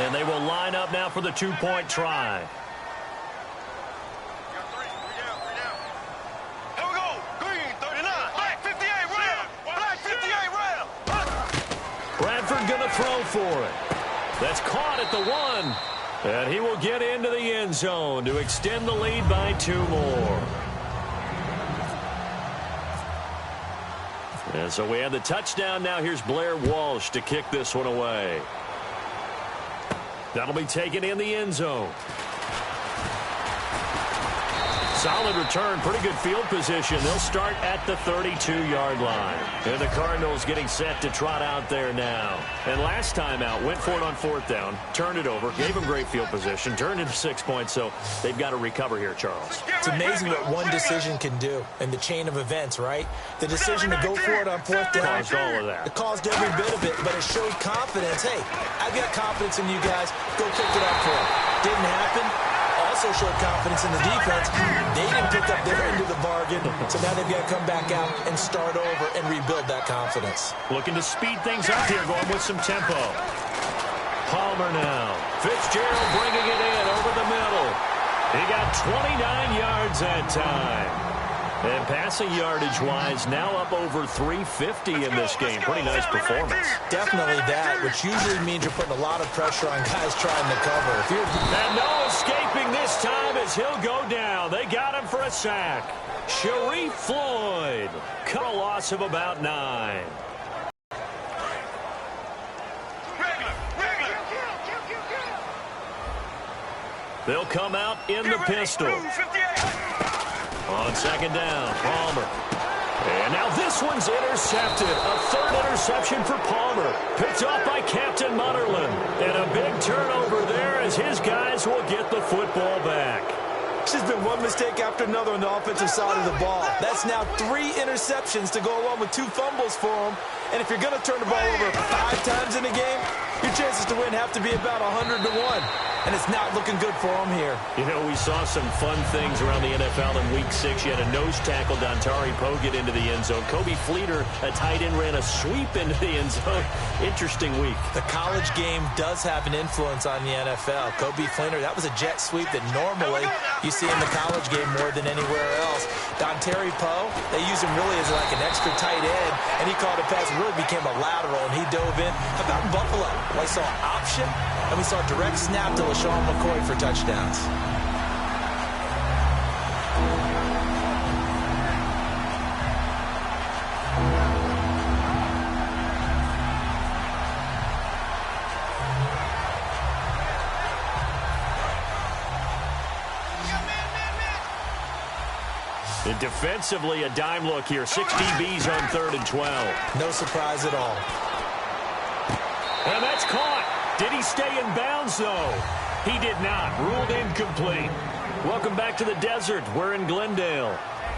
S1: And they will line up now for the 2-point try. Throw for it. That's caught at the 1. And he will get into the end zone to extend the lead by 2 more. And so we have the touchdown. Now here's Blair Walsh to kick this one away. That'll be taken in the end zone. Solid return, pretty good field position. They'll start at the 32-yard line. And the Cardinals getting set to trot out there now. And last time out, went for it on 4th down, turned it over, gave them great field position, turned into 6 points, so they've got to recover here, Charles.
S2: It's amazing what one decision can do in the chain of events, right? The decision to go for it on 4th down.
S1: Caused all of that.
S2: It caused every bit of it, but it showed confidence. Hey, I've got confidence in you guys. Go pick it up for it. Didn't happen. Also showed confidence in the defense. They didn't pick up their end of the bargain, so now they've got to come back out and start over and rebuild that confidence.
S1: Looking to speed things up here, going with some tempo. Palmer now. Fitzgerald bringing it in over the middle. He got 29 yards that time. And passing yardage-wise, now up over 350 in this game. Pretty nice performance.
S2: Definitely that, which usually means you're putting a lot of pressure on guys trying to cover.
S1: And no escaping this time as he'll go down. They got him for a sack. Sharif Floyd. Cut a loss of about 9. They'll come out in the pistol. On 2nd down, Palmer. And now this one's intercepted. A 3rd interception for Palmer. Picked off by Captain Mutterland. And a big turnover there as his guys will get the football back.
S2: It's just been one mistake after another on the offensive side of the ball. That's now 3 interceptions to go along with 2 fumbles for him. And if you're going to turn the ball over 5 times in a game, your chances to win have to be about 100 to 1. And it's not looking good for him here.
S1: You know, we saw some fun things around the NFL in Week 6. You had a nose tackle, Dontari Poe, get into the end zone. Kobe Fleeter, a tight end, ran a sweep into the end zone. Interesting week.
S2: The college game does have an influence on the NFL. Kobe Fleeter, that was a jet sweep that normally you see in the college game more than anywhere else. Dontari Poe, they use him really as like an extra tight end, and he caught a pass. It really became a lateral, and he dove in. How about in Buffalo? Well, I saw option, and we saw direct snap to LaShawn McCoy for touchdowns.
S1: And defensively, a dime look here. 6 DBs on 3rd and 12.
S2: No surprise at all.
S1: And that's caught. Did he stay in bounds, though? He did not. Ruled incomplete. Welcome back to the desert. We're in Glendale.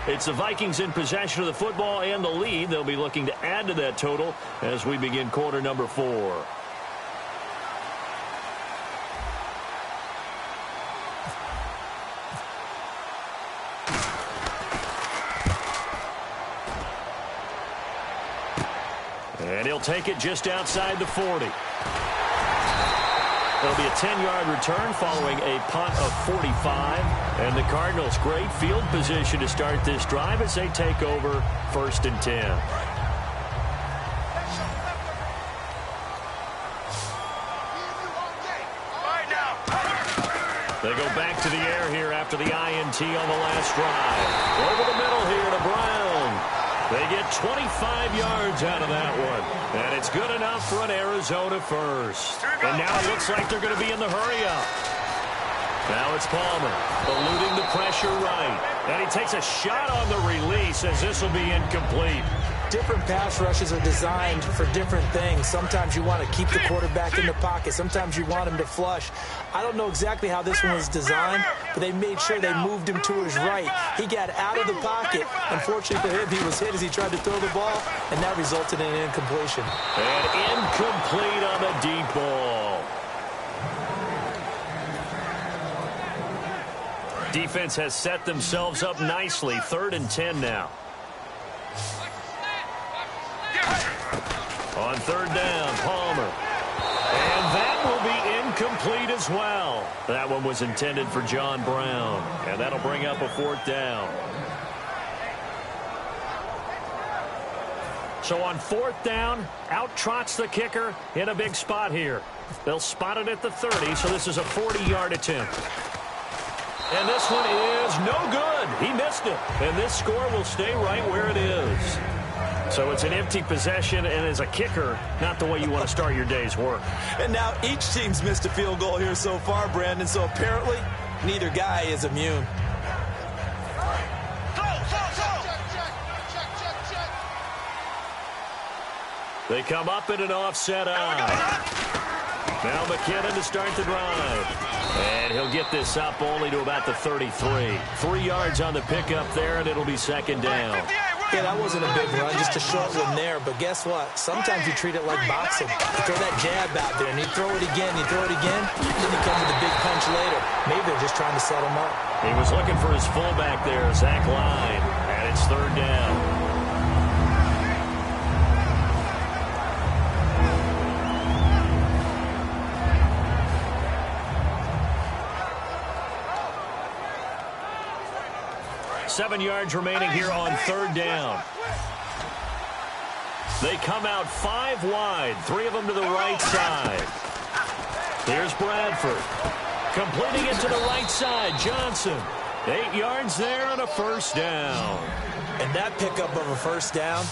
S1: It's the Vikings in possession of the football and the lead. They'll be looking to add to that total as we begin quarter number 4. And he'll take it just outside the 40. It'll be a 10-yard return following a punt of 45. And the Cardinals, great field position to start this drive as they take over 1st and 10. They go back to the air here after the INT on the last drive. Over the middle here to Brown. They get 25 yards out of that one. And it's good enough for an Arizona first. And now it looks like they're going to be in the hurry-up. Now it's Palmer, eluding the pressure right. And he takes a shot on the release as this will be incomplete.
S2: Different pass rushes are designed for different things. Sometimes you want to keep the quarterback in the pocket. Sometimes you want him to flush. I don't know exactly how this one was designed, but they made sure they moved him to his right. He got out of the pocket. Unfortunately for him, he was hit as he tried to throw the ball, and that resulted in an incompletion.
S1: And incomplete on the deep ball. Defense has set themselves up nicely. 3rd and 10 now. On 3rd down, Palmer. And that will be incomplete as well. That one was intended for John Brown. And that'll bring up a 4th down. So on 4th down, out trots the kicker in a big spot here. They'll spot it at the 30, so this is a 40-yard attempt. And this one is no good. He missed it. And this score will stay right where it is. So it's an empty possession, and as a kicker, not the way you want to start your day's work.
S2: And now each team's missed a field goal here so far, Brandon, so apparently neither guy is immune.
S1: They come up in an offset eye. Now McKinnon to start the drive. And he'll get this up only to about the 33. 3 yards on the pickup there, and it'll be 2nd down.
S2: Yeah, that wasn't a big run, just a short one there. But guess what? Sometimes you treat it like boxing. You throw that jab out there, and you throw it again, you throw it again, and then you come with a big punch later. Maybe they're just trying to set him up.
S1: He was looking for his fullback there, Zach Line, and it's 3rd down. Seven yards remaining here on 3rd down. They come out 5 wide, 3 of them to the right side. Here's Bradford. Completing it to the right side, Johnson. 8 yards there on a 1st down.
S2: And that pickup of a 1st down,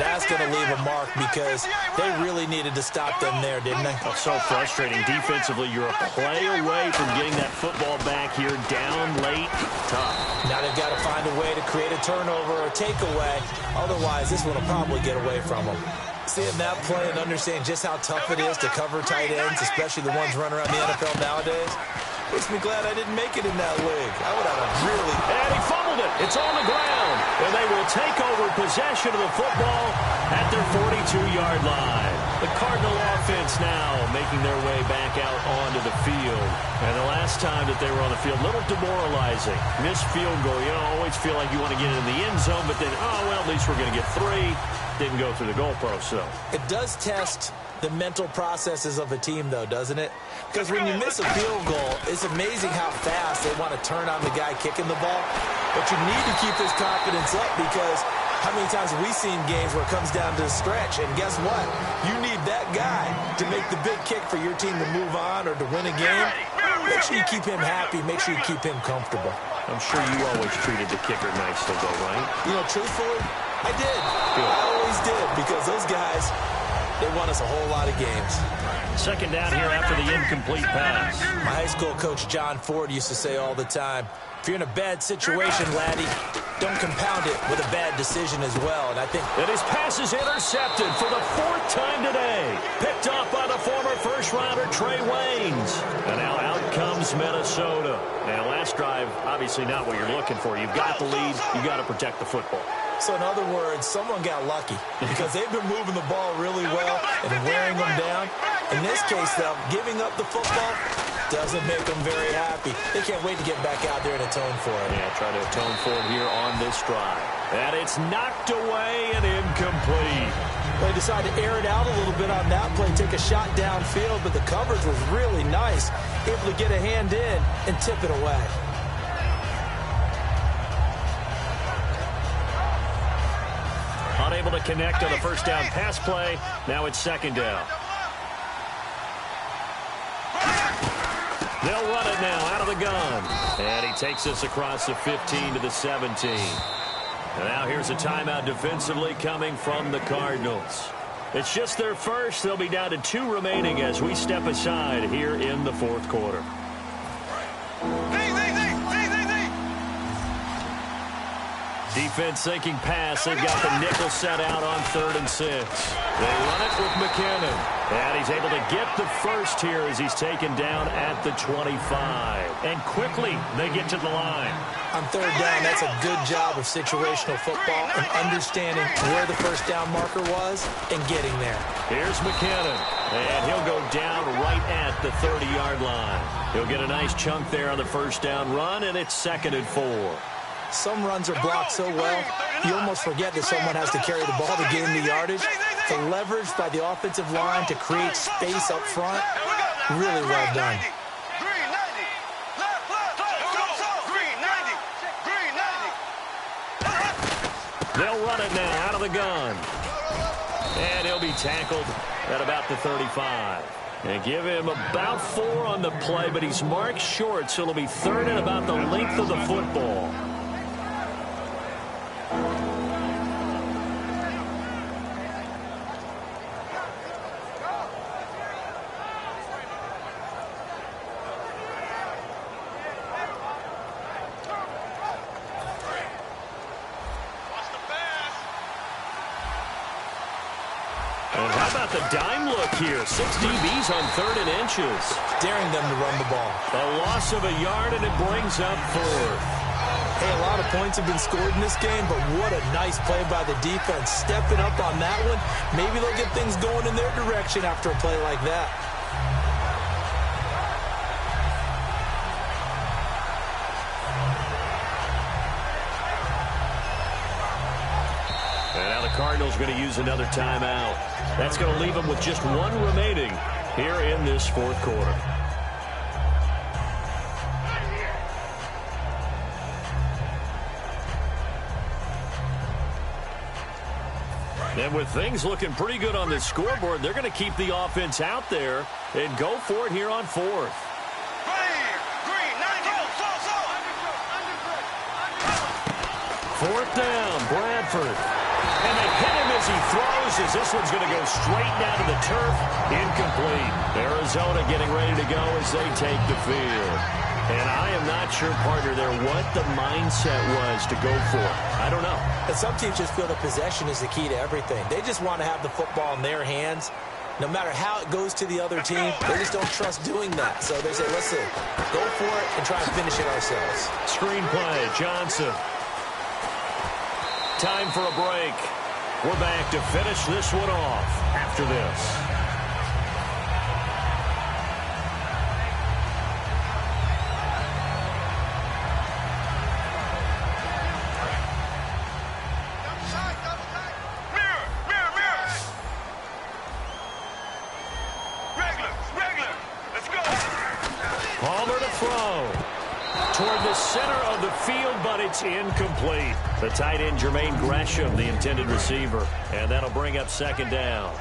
S2: that's going to leave a mark because they really needed to stop them there, didn't they?
S1: Oh, so frustrating. Defensively, you're a play away from getting that football back here down late. Tough.
S2: Now they've got to find a way to create a turnover or a takeaway. Otherwise, this one will probably get away from them. Seeing that play and understanding just how tough it is to cover tight ends, especially the ones running around the NFL nowadays, makes me glad I didn't make it in that league. I would have a really...
S1: And he fumbled it. It's on the ground. And they will take over possession of the football at their 42-yard line. The Cardinal offense now making their way back out onto the field. And the last time that they were on the field, a little demoralizing. Missed field goal. You know, always feel like you want to get it in the end zone, but then, oh, well, at least we're going to get 3. Didn't go through the goalpost, so.
S2: It does test the mental processes of a team, though, doesn't it? Because when you miss a field goal, it's amazing how fast they want to turn on the guy kicking the ball. But you need to keep his confidence up because how many times have we seen games where it comes down to a stretch? And guess what? You need that guy to make the big kick for your team to move on or to win a game. Make sure you keep him happy. Make sure you keep him comfortable.
S1: I'm sure you always treated the kicker nicely, though, right?
S2: You know, truthfully, I did.
S1: Good.
S2: I always did because those guys, they won us a whole lot of games.
S1: 2nd down here after the incomplete pass.
S2: My high school coach, John Ford, used to say all the time, if you're in a bad situation, laddie, don't compound it with a bad decision as well. And I think
S1: that his pass is intercepted for the 4th time today. Picked off by the former first-rounder Trey Waynes. And now out comes Minnesota. Now, last drive, obviously not what you're looking for. You've got the lead. You've got to protect the football.
S2: So, in other words, someone got lucky because they've been moving the ball really well and wearing them down. In this case, though, giving up the football doesn't make them very happy. They can't wait to get back out there and atone for it.
S1: Yeah, try to atone for it here on this drive. And it's knocked away and incomplete.
S2: They decided to air it out a little bit on that play, take a shot downfield, but the coverage was really nice, able to get a hand in and tip it away.
S1: Unable to connect on the 1st down pass play. Now it's 2nd down. They'll run it now out of the gun. And he takes us across the 15 to the 17. And now here's a timeout defensively coming from the Cardinals. It's just their first. They'll be down to 2 remaining as we step aside here in the fourth quarter. Defense thinking pass. They've got the nickel set out on 3rd and 6. They run it with McKinnon. And he's able to get the first here as he's taken down at the 25. And quickly they get to the line.
S2: On 3rd down, that's a good job of situational football and understanding where the first down marker was and getting there.
S1: Here's McKinnon. And he'll go down right at the 30-yard line. He'll get a nice chunk there on the first down run, and it's 2nd and 4.
S2: Some runs are blocked so well, you almost forget that someone has to carry the ball to gain the yardage. The leverage by the offensive line to create space up front, really well done.
S1: They'll run it now out of the gun. And he'll be tackled at about the 35. And give him about 4 on the play, but he's marked short, so it'll be 3rd and about the length of the football. And how about the dime look here? 6 DBs on 3rd and inches.
S2: Daring them to run the ball.
S1: A loss of a yard, and it brings up 4th.
S2: Hey, a lot of points have been scored in this game, but what a nice play by the defense. Stepping up on that one. Maybe they'll get things going in their direction after a play like that.
S1: And now the Cardinals going to use another timeout. That's going to leave them with just 1 remaining here in this fourth quarter. And with things looking pretty good on the scoreboard, they're going to keep the offense out there and go for it here on 4th. Fourth down, Bradford. And they hit him as he throws, as this one's going to go straight down to the turf. Incomplete. Arizona getting ready to go as they take the field. And I am not sure, partner, there what the mindset was to go for it. I don't know.
S2: And some teams just feel that possession is the key to everything. They just want to have the football in their hands. No matter how it goes to the other team, they just don't trust doing that. So they say, listen, go for it and try and finish it ourselves.
S1: Screenplay, Johnson. Time for a break. We're back to finish this one off after this. It's incomplete. The tight end, Jermaine Gresham, the intended receiver. And that'll bring up 2nd down.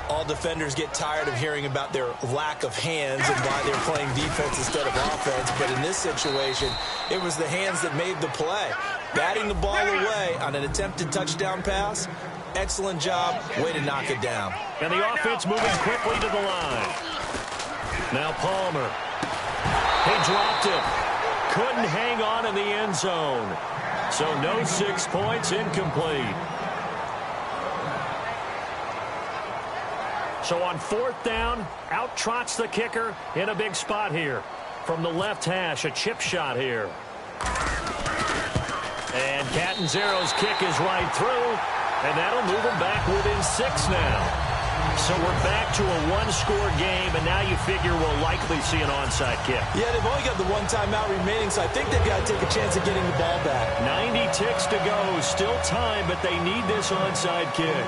S2: All defenders get tired of hearing about their lack of hands and why they're playing defense instead of offense. But in this situation, it was the hands that made the play. Batting the ball away on an attempted touchdown pass. Excellent job. Way to knock it down.
S1: And the offense moving quickly to the line. Now Palmer. He dropped it. Couldn't hang on in the end zone. So no 6 points, incomplete. So on 4th down, out trots the kicker in a big spot here. From the left hash, a chip shot here. And Catanzaro's kick is right through, and that'll move them back within 6 now. So we're back to a 1-score game, and now you figure we'll likely see an onside kick.
S2: Yeah, they've only got the 1 timeout remaining, so I think they've got to take a chance at getting the ball back.
S1: 90 ticks to go. Still time, but they need this onside kick.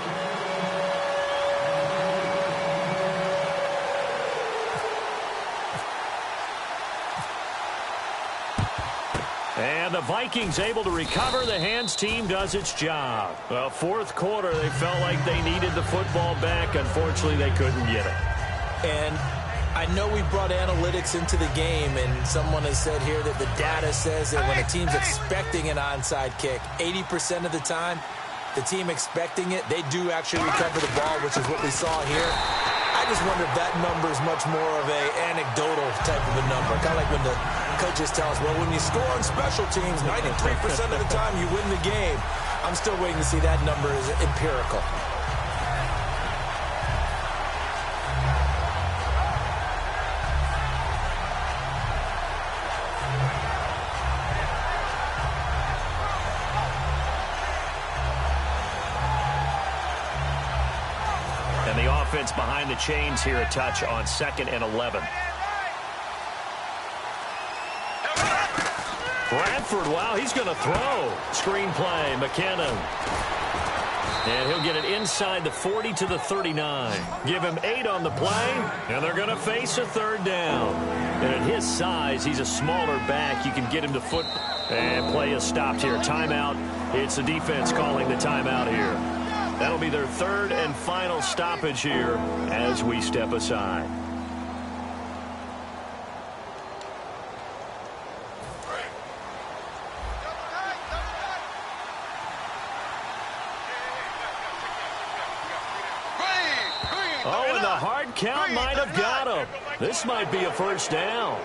S1: And the Vikings able to recover. The hands team does its job. Well, fourth quarter, they felt like they needed the football back. Unfortunately, they couldn't get it.
S2: And I know we brought analytics into the game, and someone has said here that the data says that when a team's expecting an onside kick, 80% of the time, the team expecting it, they do actually recover the ball, which is what we saw here. I just wonder if that number is much more of a anecdotal type of a number. Kind of like when the coaches tell us, well, when you score on special teams, 93% of the time you win the game. I'm still waiting to see that number is empirical.
S1: And the offense behind the chains here, a touch on 2nd and 11. Bradford, wow, he's going to throw. Screen play, McKinnon. And he'll get it inside the 40 to the 39. Give him 8 on the play, and they're going to face a 3rd down. And at his size, he's a smaller back. You can get him to foot, and play is stopped here. Timeout. It's the defense calling the timeout here. That'll be their 3rd and final stoppage here as we step aside. Oh, and the hard count might have got him. This might be a 1st down.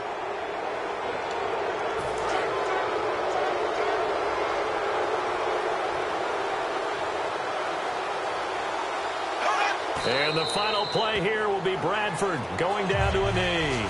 S1: And the final play here will be Bradford going down to a knee.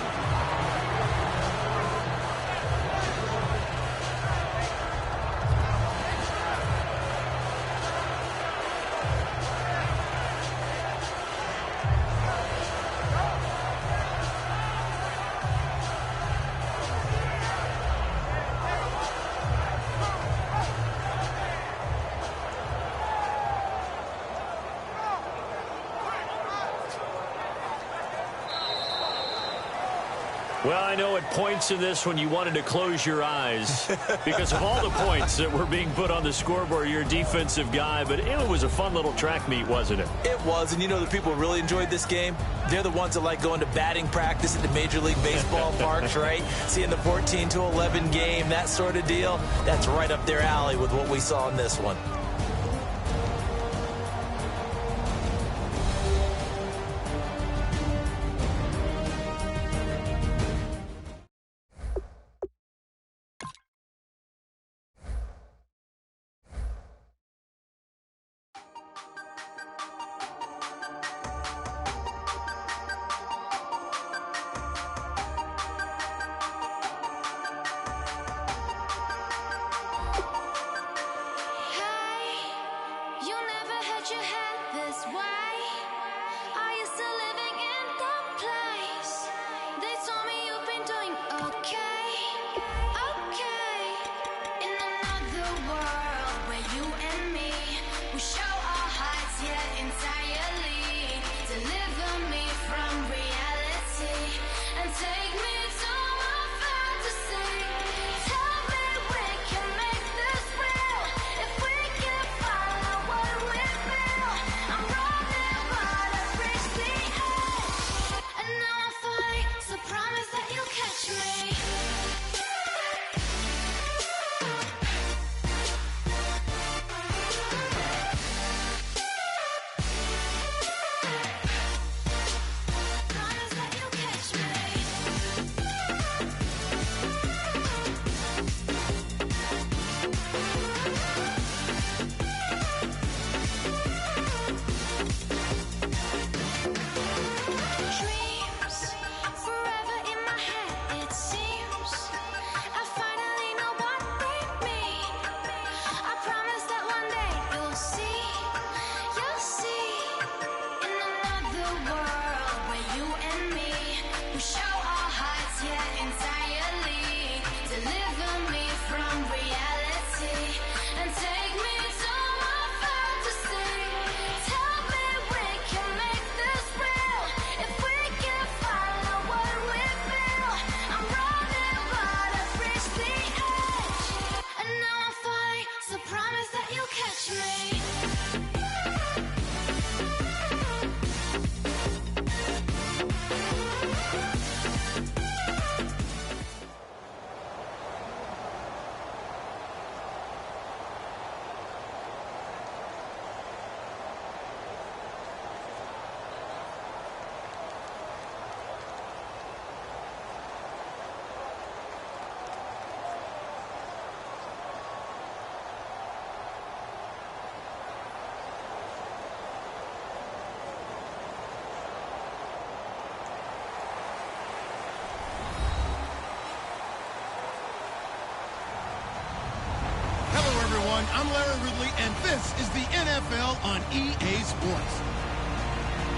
S1: Well, I know at points in this when you wanted to close your eyes because of all the points that were being put on the scoreboard. You're a defensive guy, but it was a fun little track meet, wasn't it?
S2: It was, and you know the people who really enjoyed this game? They're the ones that like going to batting practice at the Major League Baseball parks, right? Seeing the 14-11 game, that sort of deal. That's right up their alley with what we saw in this one.
S4: everyone. I'm Larry Ridley, and this is the NFL on EA Sports.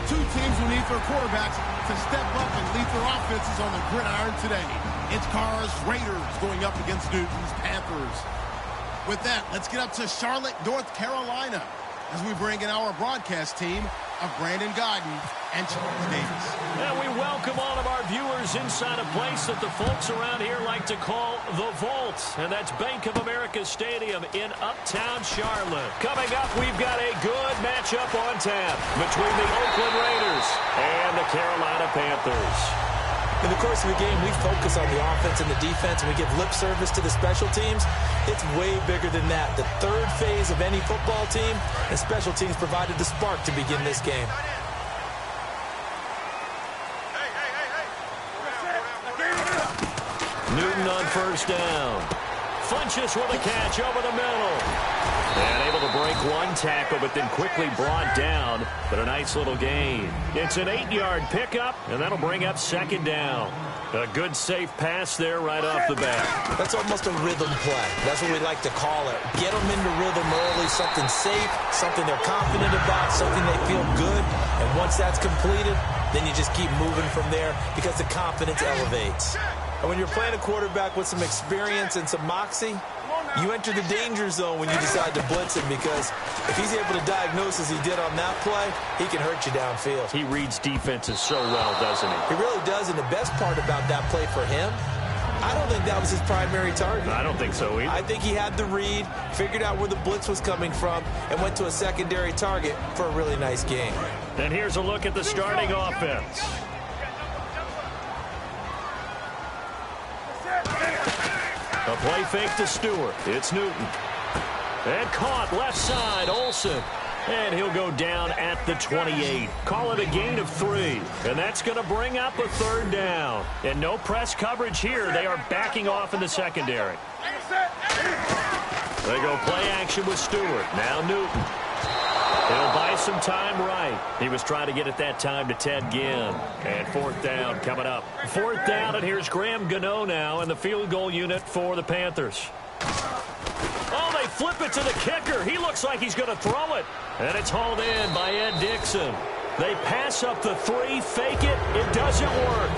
S4: Two teams will need their quarterbacks to step up and lead their offenses on the gridiron today. It's Carr's Raiders going up against Newton's Panthers. With that, let's get up to Charlotte, North Carolina, as we bring in our broadcast team of Brandon Godden and Charles Davis.
S1: And we welcome all of our viewers inside a place that the folks around here like to call the Vault, and that's Bank of America Stadium in Uptown Charlotte. Coming up, we've got a good matchup on tap between the Oakland Raiders and the Carolina Panthers.
S2: In the course of the game, we focus on the offense and the defense, and we give lip service to the special teams. It's way bigger than that. The third phase of any football team, and special teams provided the spark to begin this game.
S1: Newton on first down. Funches with a catch over the middle. And able to break one tackle, but then quickly brought down. But a nice little gain. It's an 8-yard pickup, and that'll bring up second down. A good, safe pass there right off the bat.
S2: That's almost a rhythm play. That's what we like to call it. Get them into rhythm early, something safe, something they're confident about, something they feel good. And once that's completed, then you just keep moving from there because the confidence elevates. And when you're playing a quarterback with some experience and some moxie, you enter the danger zone when you decide to blitz him, because if he's able to diagnose as he did on that play, he can hurt you downfield.
S1: He reads defenses so well, doesn't he?
S2: He really does, and the best part about that play for him, I don't think that was his primary target.
S1: I don't think so either.
S2: I think he had the read, figured out where the blitz was coming from, and went to a secondary target for a really nice game.
S1: And here's a look at the starting offense. A play fake to Stewart. It's Newton. And caught left side, Olsen. And he'll go down at the 28. Call it a gain of 3. And that's going to bring up a third down. And no press coverage here. They are backing off in the secondary. They go play action with Stewart. Now Newton. He'll buy some time right. He was trying to get it that time to Ted Ginn. And fourth down coming up. Fourth down, and here's Graham Gano now in the field goal unit for the Panthers. Oh, they flip it to the kicker. He looks like he's going to throw it. And it's hauled in by Ed Dixon. They pass up the 3, fake it. It doesn't work.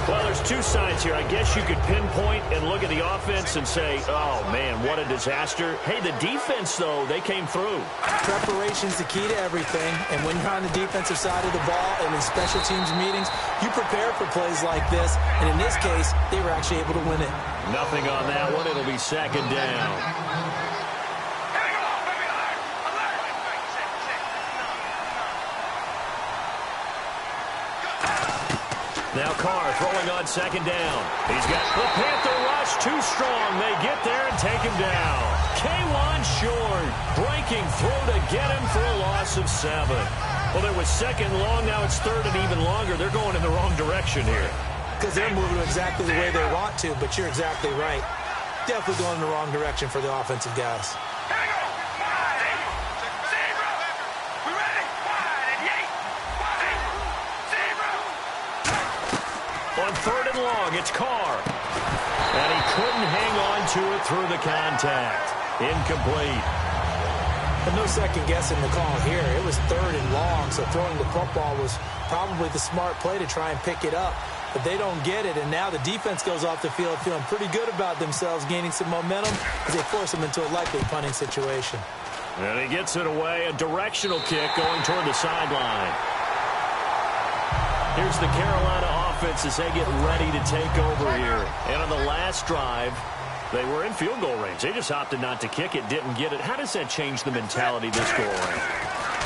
S1: Well, there's two sides here. I guess you could pinpoint and look at the offense and say, oh, man, what a disaster. Hey, the defense, though, they came through.
S2: Preparation's the key to everything, and when you're on the defensive side of the ball and in special teams meetings, you prepare for plays like this, and in this case, they were actually able to win it.
S1: Nothing on that one. It'll be second down. Now Carr throwing on second down. He's got the Panther rush too strong. They get there and take him down. K'Wan Short breaking through to get him for a loss of 7. Well, there was second long. Now it's third and even longer. They're going in the wrong direction here.
S2: Because they're moving exactly the way they want to, but you're exactly right. Definitely going in the wrong direction for the offensive guys.
S1: On third and long, it's Carr. And he couldn't hang on to it through the contact. Incomplete.
S2: And no second guessing the call here. It was third and long, so throwing the football was probably the smart play to try and pick it up. But they don't get it, and now the defense goes off the field feeling pretty good about themselves, gaining some momentum as they force them into a likely punting situation.
S1: And he gets it away, a directional kick going toward the sideline. Here's the Carolina offense as they get ready to take over here. And on the last drive, they were in field goal range. They just opted not to kick it, didn't get it. How does that change the mentality this go around?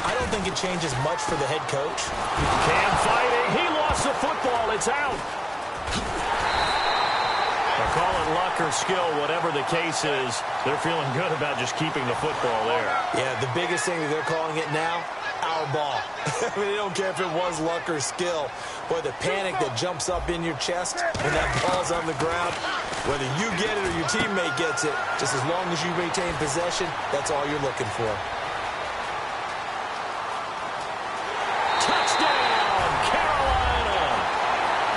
S2: I don't think it changes much for the head coach.
S1: Cam fighting. He lost the football. It's out. They'll call it luck or skill, whatever the case is. They're feeling good about just keeping the football there.
S2: Yeah, the biggest thing that they're calling it now, our ball. I mean, they don't care if it was luck or skill. Boy, the panic that jumps up in your chest when that ball's on the ground, whether you get it or your teammate gets it, just as long as you maintain possession, that's all you're looking for.
S1: Touchdown, Carolina.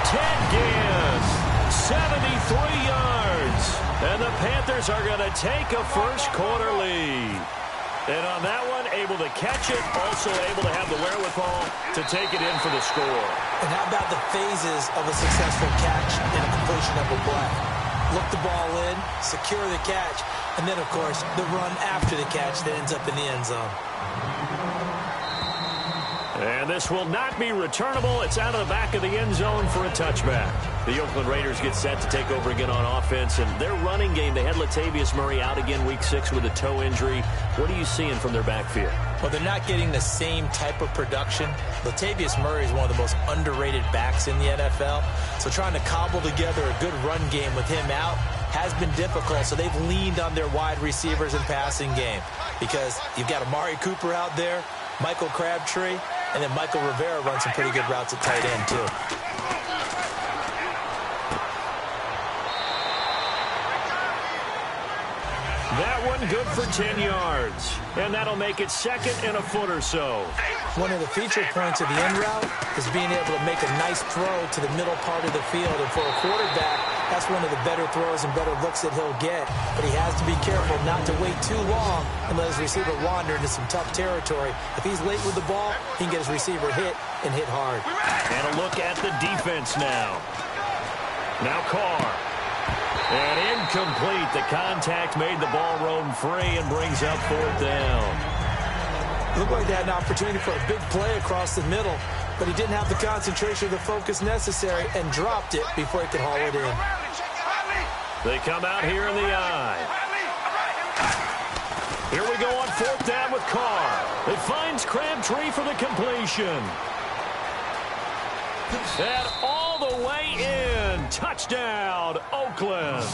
S1: Ted Ginn, 73 yards. And the Panthers are going to take a first quarter lead. able to catch it, also able to have the wherewithal to take it in for the score.
S2: And how about the phases of a successful catch and a completion of a play? Look the ball in, secure the catch, and then, of course, the run after the catch that ends up in the end zone.
S1: And this will not be returnable. It's out of the back of the end zone for a touchback. The Oakland Raiders get set to take over again on offense. And their running game, they had Latavius Murray out again week 6 with a toe injury. What are you seeing from their backfield?
S2: Well, they're not getting the same type of production. Latavius Murray is one of the most underrated backs in the NFL. So trying to cobble together a good run game with him out has been difficult. So they've leaned on their wide receivers and passing game. Because you've got Amari Cooper out there, Michael Crabtree, and then Michael Rivera runs some pretty good routes at tight end, too.
S1: That one good for 10 yards. And that'll make it second and a foot or so.
S2: One of the feature points of the end route is being able to make a nice throw to the middle part of the field. And for a quarterback, that's one of the better throws and better looks that he'll get. But he has to be careful not to wait too long and let his receiver wander into some tough territory. If he's late with the ball, he can get his receiver hit and hit hard.
S1: And a look at the defense now. Now Carr. And incomplete. The contact made the ball roam free and brings up 4th down.
S2: Looked like they had an opportunity for a big play across the middle, but he didn't have the concentration or the focus necessary and dropped it before he could haul it in.
S1: They come out here in the eye. Here we go on 4th down with Carr. It finds Crabtree for the completion. And all the way in. Touchdown, Oakland.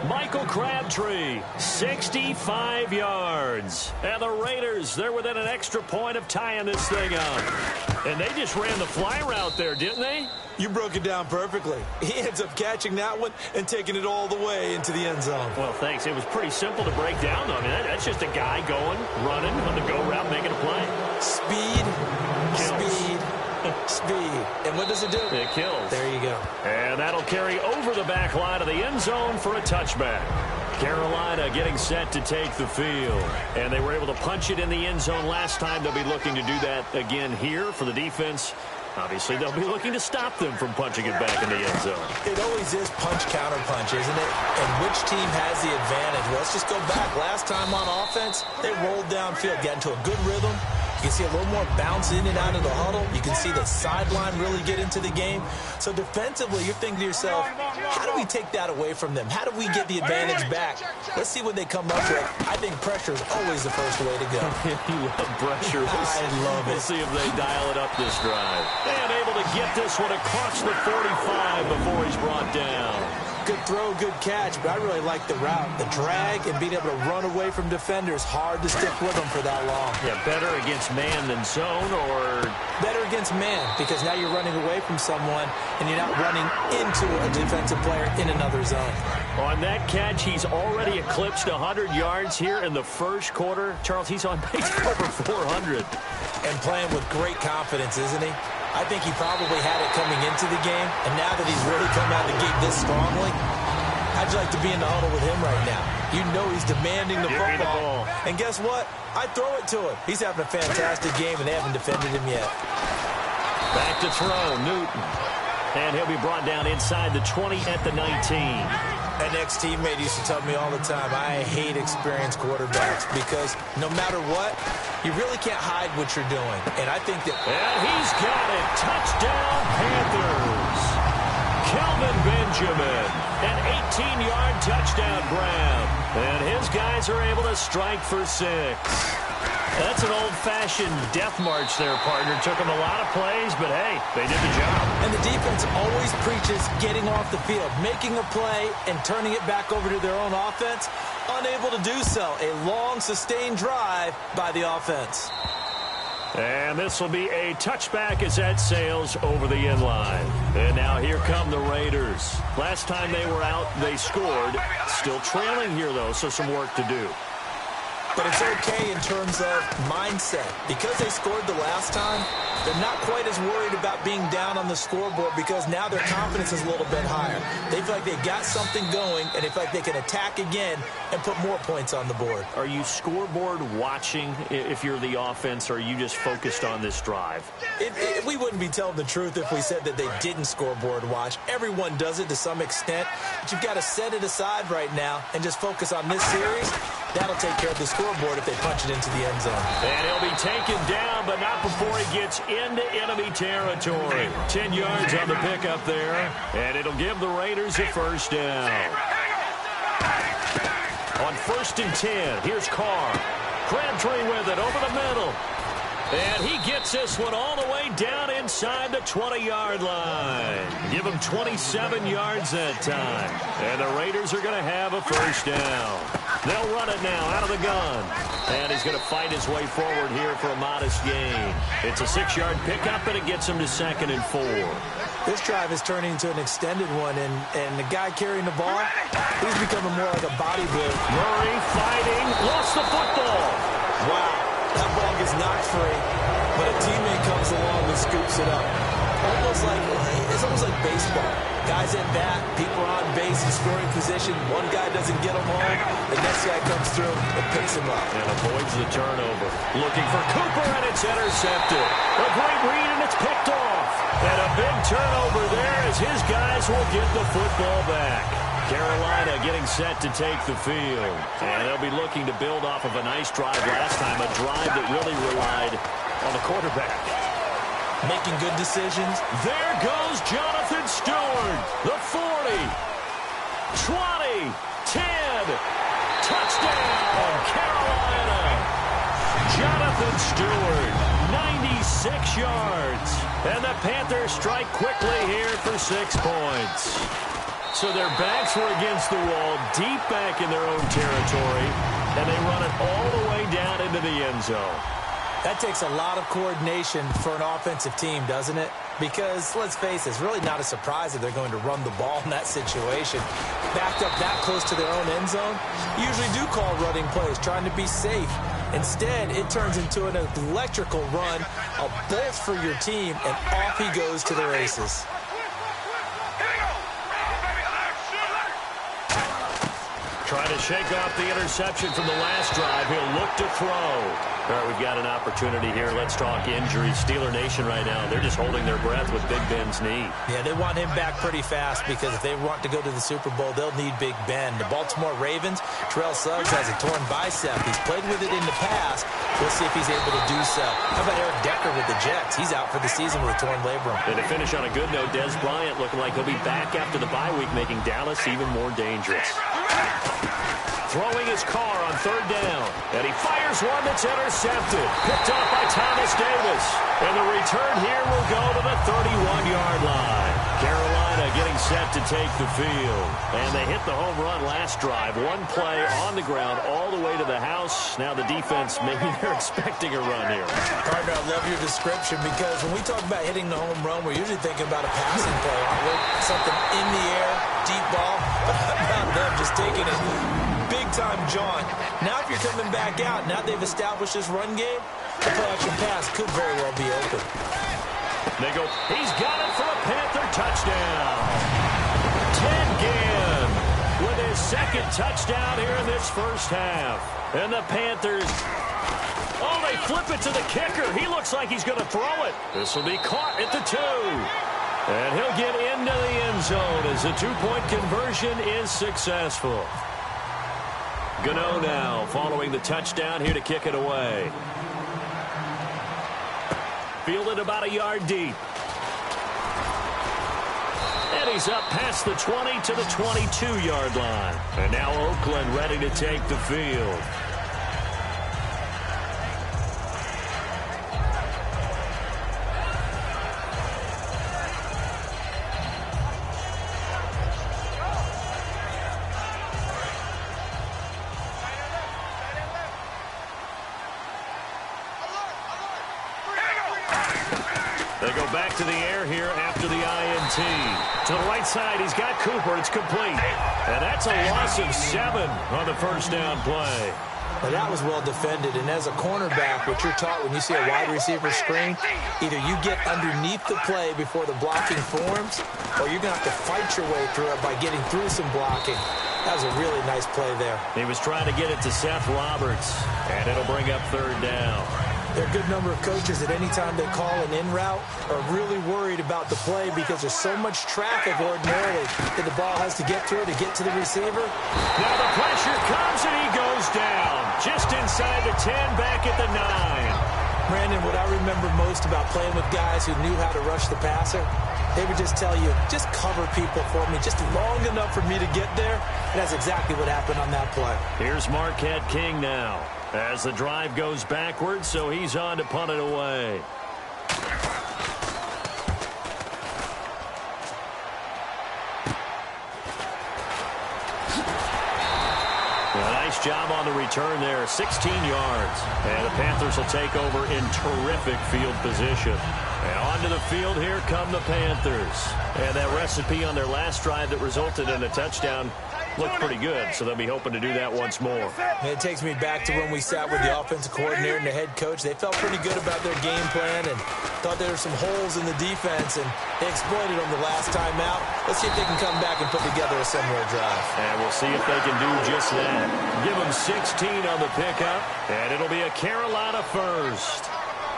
S1: Michael Crabtree, 65 yards. And the Raiders, they're within an extra point of tying this thing up. And they just ran the fly route there, didn't they?
S2: You broke it down perfectly. He ends up catching that one and taking it all the way into the end zone.
S1: Well, thanks. It was pretty simple to break down, though. I mean, that's just a guy going, running on the go route, making a play.
S2: Speed,
S1: Kills.
S2: speed. And what does it do?
S1: It kills.
S2: There you go.
S1: And that'll carry over the back line of the end zone for a touchback. Carolina getting set to take the field. And they were able to punch it in the end zone last time. They'll be looking to do that again here for the defense. Obviously, they'll be looking to stop them from punching it back in the end zone.
S2: It always is punch-counter-punch, isn't it? And which team has the advantage? Well, let's just go back. Last time on offense, they rolled downfield, got into a good rhythm. You can see a little more bounce in and out of the huddle. You can see the sideline really get into the game. So defensively, you're thinking to yourself, how do we take that away from them? How do we get the advantage back? Let's see what they come up with. I think pressure is always the first way to go.
S1: You love pressure.
S2: I love it.
S1: We'll see if they dial it up this drive. And able to get this one across the 45 before he's brought down.
S2: Good throw, good catch, but I really like the route. The drag and being able to run away from defenders, hard to stick with them for that long.
S1: Yeah, better against man than zone, or?
S2: Better against man, because now you're running away from someone and you're not running into a defensive player in another zone.
S1: On that catch, he's already eclipsed 100 yards here in the first quarter. Charles, he's on pace for over 400.
S2: And playing with great confidence, isn't he? I think he probably had it coming into the game, and now that he's really come out of the gate this strongly, how'd you like to be in the huddle with him right now? You know he's demanding the football. And guess what? I throw it to him. He's having a fantastic game, and they haven't defended him yet.
S1: Back to throw, Newton. And he'll be brought down inside the 20 at the 19.
S2: An ex-teammate used to tell me all the time, I hate experienced quarterbacks because no matter what, you really can't hide what you're doing. And I think that...
S1: And he's got it. Touchdown, Panthers. Kelvin Benjamin, an 18-yard touchdown grab. And his guys are able to strike for 6. That's an old-fashioned death march there, partner. Took them a lot of plays, but hey, they did the job.
S2: And the defense always preaches getting off the field, making a play, and turning it back over to their own offense. Unable to do so. A long, sustained drive by the offense.
S1: And this will be a touchback as that sails over the end line. And now here come the Raiders. Last time they were out, they scored. Still trailing here, though, so some work to do.
S2: But it's okay in terms of mindset. Because they scored the last time, they're not quite as worried about being down on the scoreboard because now their confidence is a little bit higher. They feel like they got something going, and they feel like they can attack again and put more points on the board.
S1: Are you scoreboard watching if you're the offense, or are you just focused on this drive?
S2: We wouldn't be telling the truth if we said that they didn't scoreboard watch. Everyone does it to some extent, but you've got to set it aside right now and just focus on this series. That'll take care of the scoreboard if they punch it into the end zone.
S1: And he'll be taken down, but not before he gets into enemy territory. 10 yards on the pickup there, and it'll give the Raiders a first down. On 1st and 10, here's Carr. Crabtree with it over the middle. And he gets this one all the way down inside the 20-yard line. Give him 27 yards that time. And the Raiders are going to have a first down. They'll run it now out of the gun. And he's going to fight his way forward here for a modest gain. It's a 6-yard pickup, and it gets him to 2nd and 4.
S2: This drive is turning into an extended one, and the guy carrying the ball, he's becoming more like a body blow.
S1: Murray fighting, lost the football.
S2: Wow. That ball gets knocked free, but a teammate comes along and scoops it up. It's almost like baseball. Guys at bat, people are on base in scoring position. One guy doesn't get him home. The next guy comes through and picks him up.
S1: And avoids the turnover. Looking for Cooper, and it's intercepted. A great read, and it's picked off. And a big turnover there as his guys will get the football back. Carolina getting set to take the field. And they'll be looking to build off of a nice drive last time, a drive that really relied on the quarterback.
S2: Making good decisions.
S1: There goes Jonathan Stewart. The 40, 20, 10. Touchdown, Carolina. Jonathan Stewart, 96 yards. And the Panthers strike quickly here for 6 points. So their backs were against the wall, deep back in their own territory, and they run it all the way down into the end zone.
S2: That takes a lot of coordination for an offensive team, doesn't it? Because, let's face it, it's really not a surprise that they're going to run the ball in that situation. Backed up that close to their own end zone, you usually do call running plays, trying to be safe. Instead, it turns into an electrical run, a bolt for your team, and off he goes to the races.
S1: Trying to shake off the interception from the last drive. He'll look to throw. All right, we've got an opportunity here. Let's talk injuries. Steeler Nation right now, they're just holding their breath with Big Ben's knee.
S2: Yeah, they want him back pretty fast because if they want to go to the Super Bowl, they'll need Big Ben. The Baltimore Ravens, Terrell Suggs has a torn bicep. He's played with it in the past. We'll see if he's able to do so. How about Eric Decker with the Jets? He's out for the season with a torn labrum.
S1: And to finish on a good note, Des Bryant looking like he'll be back after the bye week, making Dallas even more dangerous. Throwing his car on 3rd down. And he fires one that's intercepted. Picked off by Thomas Davis. And the return here will go to the 31-yard line. Carolina getting set to take the field. And they hit the home run last drive. One play on the ground all the way to the house. Now the defense, maybe they're expecting a run here.
S2: Partner, I love your description because when we talk about hitting the home run, we're usually thinking about a passing play, aren't we? Something in the air, deep ball. But how about them just taking it big-time jaunt? Now if you're coming back out, now they've established this run game, the play-action pass could very well be open.
S1: They go, he's got it for a Panther touchdown. Ted Ginn with his 2nd touchdown here in this first half. And the Panthers, oh, they flip it to the kicker. He looks like he's going to throw it. This will be caught at the 2. And he'll get into the end zone as the 2-point conversion is successful. Gano now following the touchdown here to kick it away. Fielded about a yard deep. And he's up past the 20 to the 22-yard line. And now Oakland ready to take the field. They go back to the air here after the INT. To the right side, he's got Cooper. It's complete. And that's a loss of 7 on the first down play.
S2: Now, that was well defended, and as a cornerback, what you're taught when you see a wide receiver screen, either you get underneath the play before the blocking forms, or you're going to have to fight your way through it by getting through some blocking. That was a really nice play there.
S1: He was trying to get it to Seth Roberts, and it'll bring up 3rd down.
S2: There are a good number of coaches that any time they call an in route are really worried about the play because there's so much traffic ordinarily that the ball has to get through to get to the receiver.
S1: Now the pressure comes and he goes down. Just inside the 10, back at the 9.
S2: Brandon, what I remember most about playing with guys who knew how to rush the passer, they would just tell you, just cover people for me, just long enough for me to get there. And that's exactly what happened on that play.
S1: Here's Marquette King now as the drive goes backwards, so he's on to punt it away. Nice job on the return there, 16 yards. And the Panthers will take over in terrific field position. And onto the field, here come the Panthers. And that recipe on their last drive that resulted in a touchdown looked pretty good, so they'll be hoping to do that once more.
S2: And it takes me back to when we sat with the offensive coordinator and the head coach. They felt pretty good about their game plan and thought there were some holes in the defense, and they exploited them the last time out. Let's see if they can come back and put together a similar drive.
S1: And we'll see if they can do just that. Give them 16 on the pickup, and it'll be a Carolina first.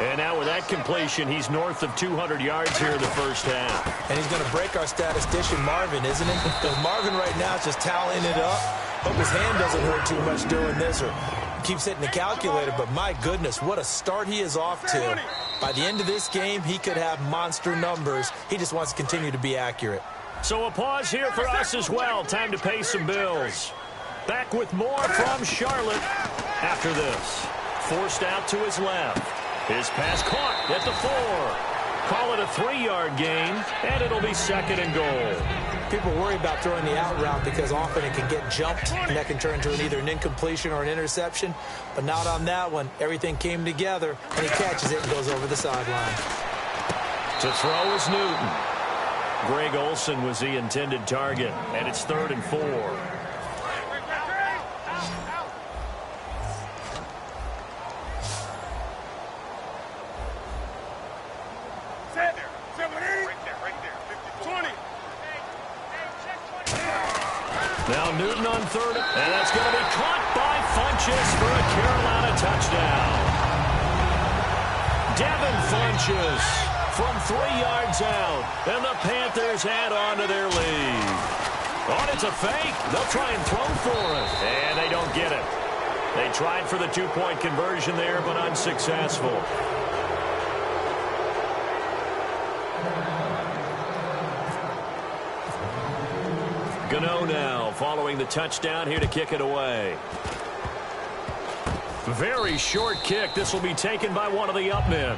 S1: And now with that completion, he's north of 200 yards here in the first half.
S2: And he's going to break our statistician Marvin, isn't he? Because Marvin right now is just tallying it up. Hope his hand doesn't hurt too much doing this or keeps hitting the calculator. But my goodness, what a start he is off to. By the end of this game, he could have monster numbers. He just wants to continue to be accurate.
S1: So a pause here for us as well. Time to pay some bills. Back with more from Charlotte after this. Forced out to his left. His pass caught at the 4. Call it a 3-yard gain, and it'll be 2nd and goal.
S2: People worry about throwing the out route because often it can get jumped, and that can turn into either an incompletion or an interception. But not on that one. Everything came together, and he catches it and goes over the sideline.
S1: To throw is Newton. Greg Olsen was the intended target, and it's 3rd and 4. Now Newton on 3rd, and that's going to be caught by Funchess for a Carolina touchdown. Devin Funchess from 3 yards out, and the Panthers add on to their lead. Oh, it's a fake. They'll try and throw for it, and they don't get it. They tried for the 2-point conversion there, but unsuccessful. Gano now following the touchdown here to kick it away. Very short kick. This will be taken by one of the up men.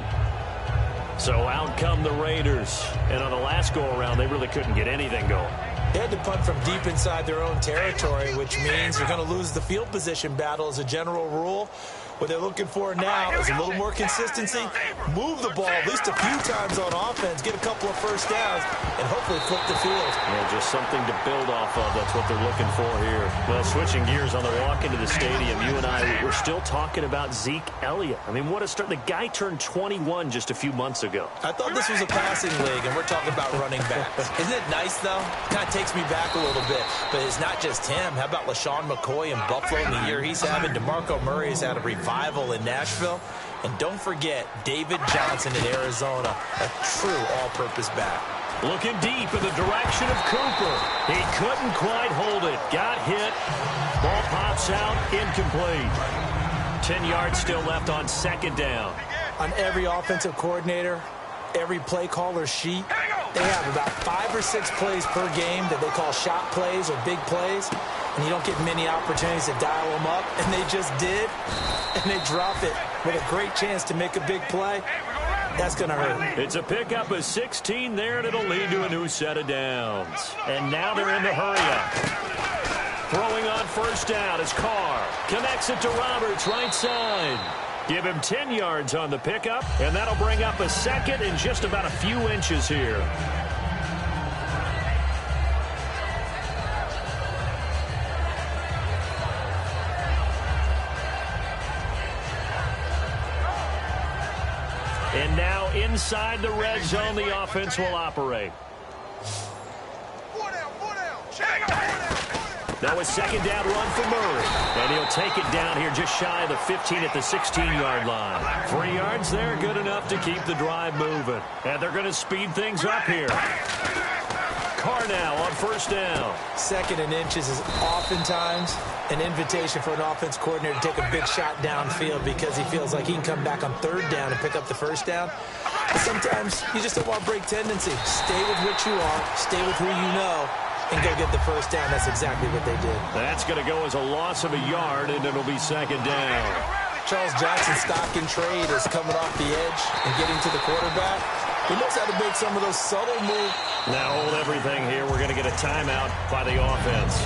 S1: So out come the Raiders. And on the last go-around, they really couldn't get anything going.
S2: They had to punt from deep inside their own territory, which means they're going to lose the field position battle as a general rule. What they're looking for now is a little more consistency, move the ball at least a few times on offense, get a couple of first downs, and hopefully flip the field.
S1: Yeah, just something to build off of. That's what they're looking for here. Well, switching gears on the walk into the stadium, you and I, we're still talking about Zeke Elliott. I mean, what a start. The guy turned 21 just a few months ago.
S2: I thought this was a passing league, and we're talking about running backs. Isn't it nice, though? Kind of takes me back a little bit. But it's not just him. How about LaShawn McCoy in Buffalo in the year he's having? DeMarco Murray has had a revival in Nashville. And don't forget David Johnson in Arizona, a true all-purpose back.
S1: Looking deep in the direction of Cooper. He couldn't quite hold it. Got hit. Ball pops out. Incomplete. 10 yards still left on 2nd down.
S2: On every offensive coordinator, every play caller's sheet, they have about 5 or 6 plays per game that they call shot plays or big plays. And you don't get many opportunities to dial them up. And they just did. And they drop it with a great chance to make a big play. That's going to hurt.
S1: It's a pickup of 16 there, and it'll lead to a new set of downs. And now they're in the hurry-up. Throwing on 1st down is Carr. Connects it to Roberts, right side. Give him 10 yards on the pickup, and that'll bring up a 2nd in just about a few inches here. And now inside the red zone, the offense will operate. Now a second down run for Murray. And he'll take it down here just shy of the 15 at the 16-yard line. 3 yards there, good enough to keep the drive moving. And they're going to speed things up here. Carr now on first down.
S2: 2nd and inches is oftentimes an invitation for an offense coordinator to take a big shot downfield because he feels like he can come back on 3rd down and pick up the 1st down. But sometimes you just don't want to break tendency. Stay with what you are. Stay with who you know. And go get the 1st down. That's exactly what they did.
S1: That's going to go as a loss of a yard, and it'll be 2nd down.
S2: Charles Johnson's stock and trade is coming off the edge and getting to the quarterback. He knows how to make some of those subtle moves.
S1: Now hold everything here. We're going to get a timeout by the offense.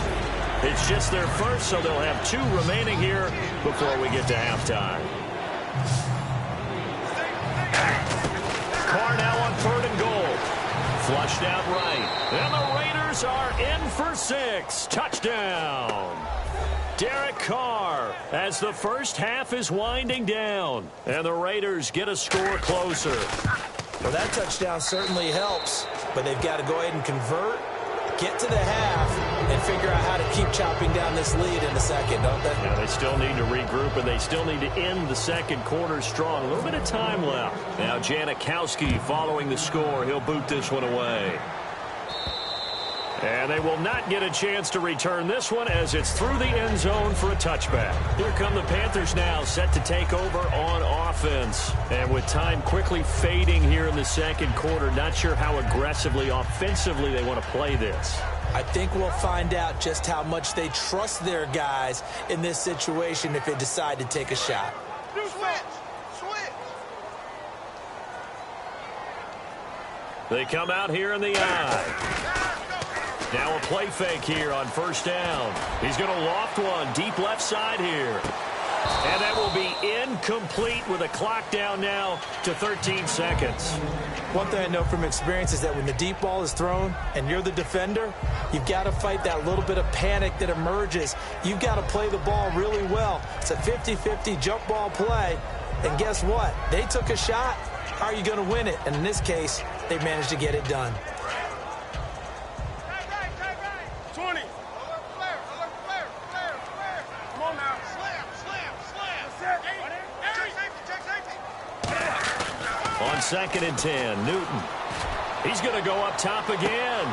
S1: It's just their first, so they'll have 2 remaining here before we get to halftime. Carr now on 3rd and goal. Flushed out right. And the Raiders are in for 6. Touchdown. Derek Carr as the first half is winding down. And the Raiders get a score closer.
S2: Well, that touchdown certainly helps. But they've got to go ahead and convert, get to the half, and figure out how to keep chopping down this lead in the second, don't they?
S1: Yeah, they still need to regroup, and they still need to end the second quarter strong. A little bit of time left. Now Janikowski following the score. He'll boot this one away. And they will not get a chance to return this one as it's through the end zone for a touchback. Here come the Panthers now, set to take over on offense. And with time quickly fading here in the second quarter, not sure how aggressively, offensively they want to play this.
S2: I think we'll find out just how much they trust their guys in this situation if they decide to take a shot.
S3: Switch.
S1: They come out here in the eye. Now a play fake here on first down. He's going to loft one deep left side here. And that will be incomplete with a clock down now to 13 seconds.
S2: One thing I know from experience is that when the deep ball is thrown and you're the defender, you've got to fight that little bit of panic that emerges. You've got to play the ball really well. It's a 50-50 jump ball play. And guess what? They took a shot. How are you going to win it? And in this case, they managed to get it done.
S3: 20. Come on now. Slam. Check safety.
S1: On 2nd and 10, Newton. He's going to go up top again.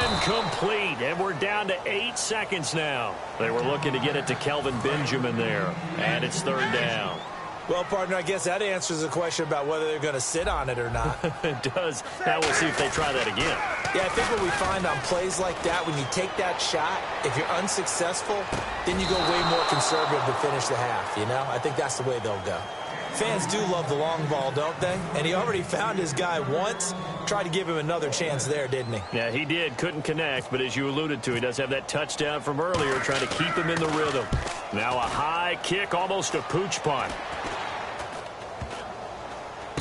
S1: Incomplete. And we're down to 8 seconds now. They were looking to get it to Kelvin Benjamin there. And it's 3rd down.
S2: Well, partner, I guess that answers the question about whether they're going to sit on it or not.
S1: It does. Now we'll see if they try that again.
S2: Yeah, I think what we find on plays like that, when you take that shot, if you're unsuccessful, then you go way more conservative to finish the half, you know? I think that's the way they'll go. Fans do love the long ball, don't they? And he already found his guy once. Tried to give him another chance there, didn't he?
S1: Yeah, he did. Couldn't connect, but as you alluded to, he does have that touchdown from earlier, trying to keep him in the rhythm. Now a high kick, almost a pooch punt.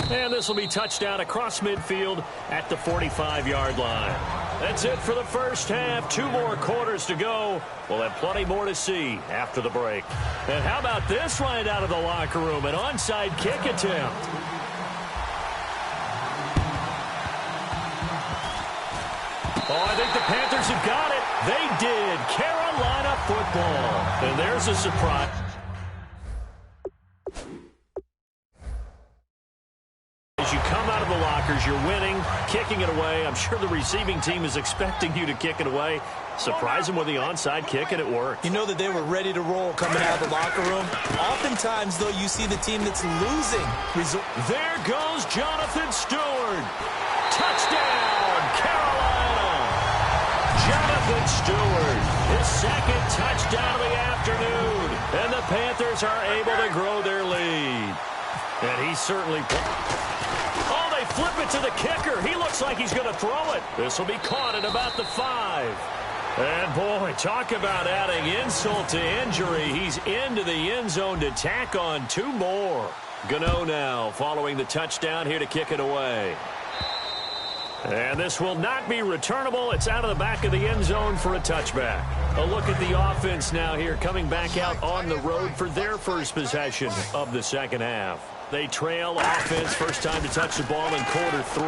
S1: And this will be touchdown across midfield at the 45-yard line. That's it for the first half. 2 more quarters to go. We'll have plenty more to see after the break. And how about this right out of the locker room? An onside kick attempt. Oh, I think the Panthers have got it. They did. Carolina football. And there's a surprise. As you come out of the lockers, you're winning, kicking it away. I'm sure the receiving team is expecting you to kick it away. Surprise them with the onside kick, and it worked.
S2: You know that they were ready to roll coming out of the locker room. Oftentimes, though, you see the team that's losing.
S1: There goes Jonathan Stewart. Touchdown, Carolina. Jonathan Stewart, his 2nd touchdown of the afternoon. And the Panthers are able to grow their lead. And he certainly... Oh, they flip it to the kicker. He looks like he's going to throw it. This will be caught at about the 5. And, boy, talk about adding insult to injury. He's into the end zone to tack on 2 more. Gano now following the touchdown here to kick it away. And this will not be returnable. It's out of the back of the end zone for a touchback. A look at the offense now here coming back out on the road for their first possession of the second half. They trail offense. First time to touch the ball in quarter 3.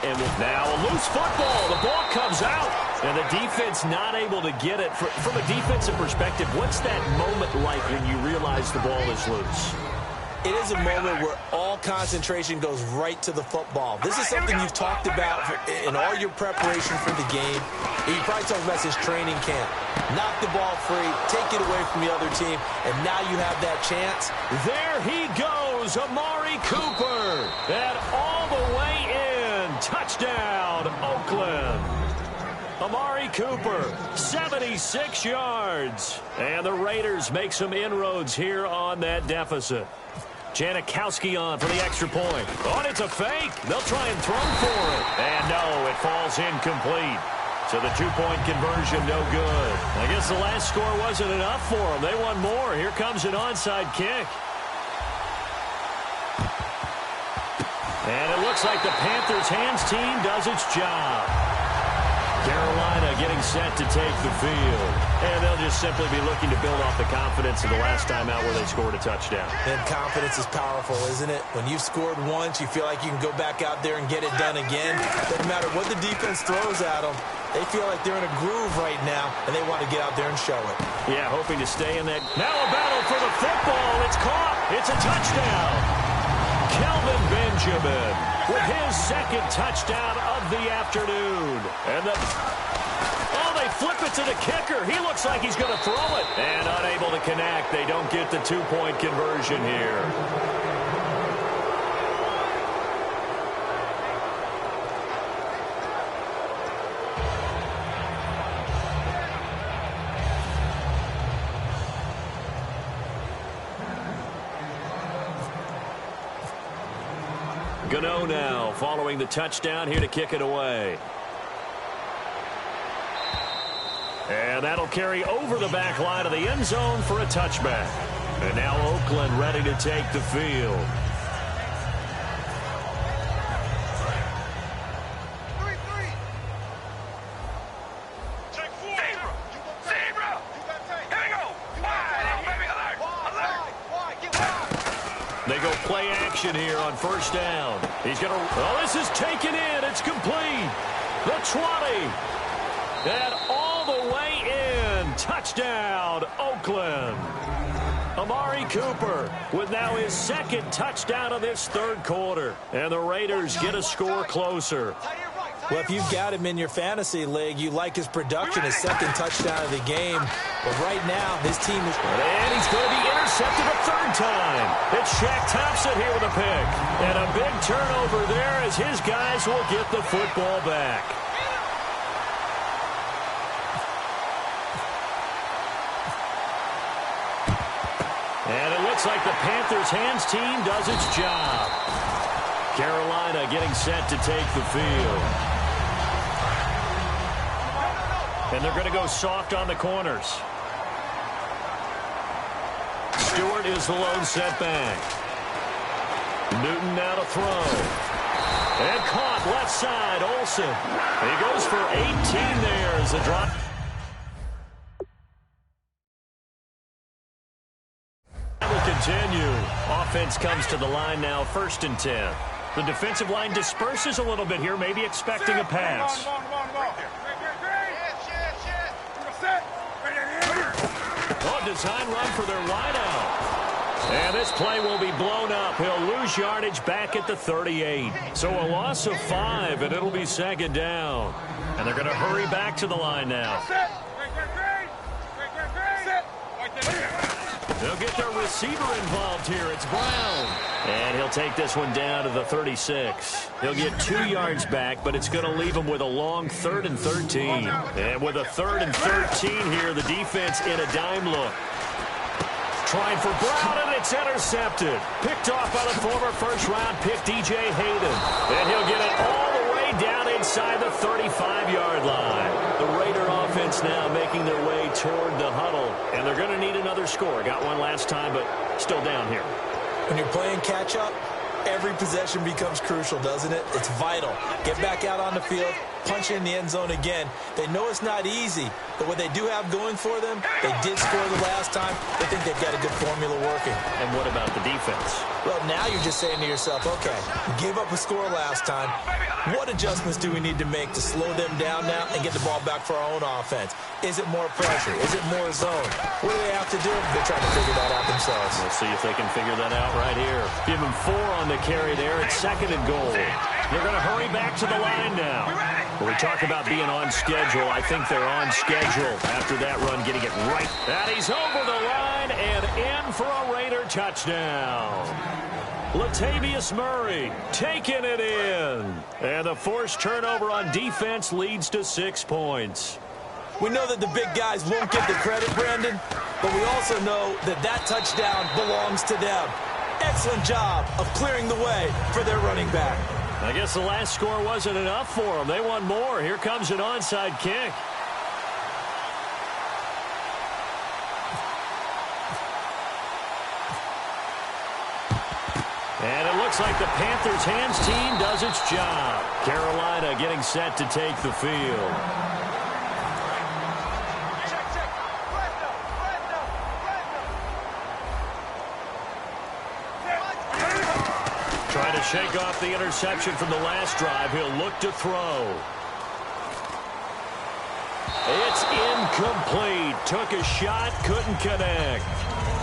S1: And now a loose football. The ball comes out. And the defense not able to get it. From a defensive perspective, what's that moment like when you realize the ball is loose?
S2: It is a moment where all concentration goes right to the football. This is something you've talked about in all your preparation for the game. You probably talked about since training camp. Knock the ball free, take it away from the other team, and now you have that chance.
S1: There he goes, Amari Cooper. And all the way in. Touchdown, Oakland. Amari Cooper, 76 yards. And the Raiders make some inroads here on that deficit. Janikowski on for the extra point. Oh, and it's a fake. They'll try and throw for it. And no, it falls incomplete. So the two-point conversion, no good. I guess the last score wasn't enough for them. They want more. Here comes an onside kick. And it looks like the Panthers' hands team does its job. Carolina getting set to take the field. And they'll just simply be looking to build off the confidence of the last time out where they scored a touchdown.
S2: And confidence is powerful, isn't it? When you've scored once, you feel like you can go back out there and get it done again. Doesn't matter what the defense throws at them. They feel like they're in a groove right now, and they want to get out there and show it.
S1: Yeah, hoping to stay in that. Now a battle for the football. It's caught. It's a touchdown. Kelvin Benjamin with his second touchdown of the afternoon. And they flip it to the kicker. He looks like he's going to throw it. And unable to connect. They don't get the two-point conversion here. Gano now following the touchdown here to kick it away. And that'll carry over the back line of the end zone for a touchback. And now Oakland ready to take the field. They go play action here on first down. He's going to... Oh, this is taken in. It's complete. The 20. And all the way in. Touchdown, Oakland. Amari Cooper with now his second touchdown of this third quarter. And the Raiders get a score closer.
S2: Well, if you've got him in your fantasy league, you like his production, his second touchdown of the game. But right now, his team is...
S1: And he's going to be intercepted a third time. It's Shaq Thompson here with a pick. And a big turnover there as his guys will get the football back. And it looks like the Panthers' hands team does its job. Carolina getting set to take the field. And they're going to go soft on the corners. Stewart is the lone setback. Newton now to throw. And caught left side, Olsen. He goes for 18 there as the drop. Will continue. Offense comes to the line now, 1st and 10. The defensive line disperses a little bit here, maybe expecting a pass. Design run for their wideout. And this play will be blown up. He'll lose yardage back at the 38. So a loss of 5, and it'll be second down. And they're going to hurry back to the line now. They'll get their receiver involved here. It's Brown. And he'll take this one down to the 36. He'll get 2 yards back, but it's going to leave him with a long 3rd and 13. And with a 3rd and 13 here, the defense in a dime look. Trying for Brown, and it's intercepted. Picked off by the former first-round pick, DJ Hayden. And he'll get it all the way down inside the 35-yard line. The Raider offense now making their way toward the huddle. And they're going to need another score. Got one last time, but still down here.
S2: When you're playing catch-up, every possession becomes crucial, doesn't it? It's vital. Get back out on the field, punch it in the end zone again. They know it's not easy, But what they do have going for them, they did score the last time. They think they've got a good formula working.
S1: And what about the defense?
S2: Well, now you're just saying to yourself, okay, we gave up a score last time. What adjustments do we need to make to slow them down now and get the ball back for our own offense? Is it more pressure? Is it more zone? What do they have to do? They're trying to figure that out themselves.
S1: We'll see if they can figure that out right here. Give them 4 on the carry there. It's 2nd and goal. They're going to hurry back to the line now. When we talk about being on schedule, I think they're on schedule after that run, getting it right. And he's over the line and in for a Raider touchdown. Latavius Murray taking it in. And the forced turnover on defense leads to 6 points.
S2: We know that the big guys won't get the credit, Brandon, but we also know that that touchdown belongs to them. Excellent job of clearing the way for their running back.
S1: I guess the last score wasn't enough for them. They want more. Here comes an onside kick. And it looks like the Panthers' hands team does its job. Carolina getting set to take the field. Trying to shake off the interception from the last drive. He'll look to throw. It's incomplete. Took a shot, couldn't connect.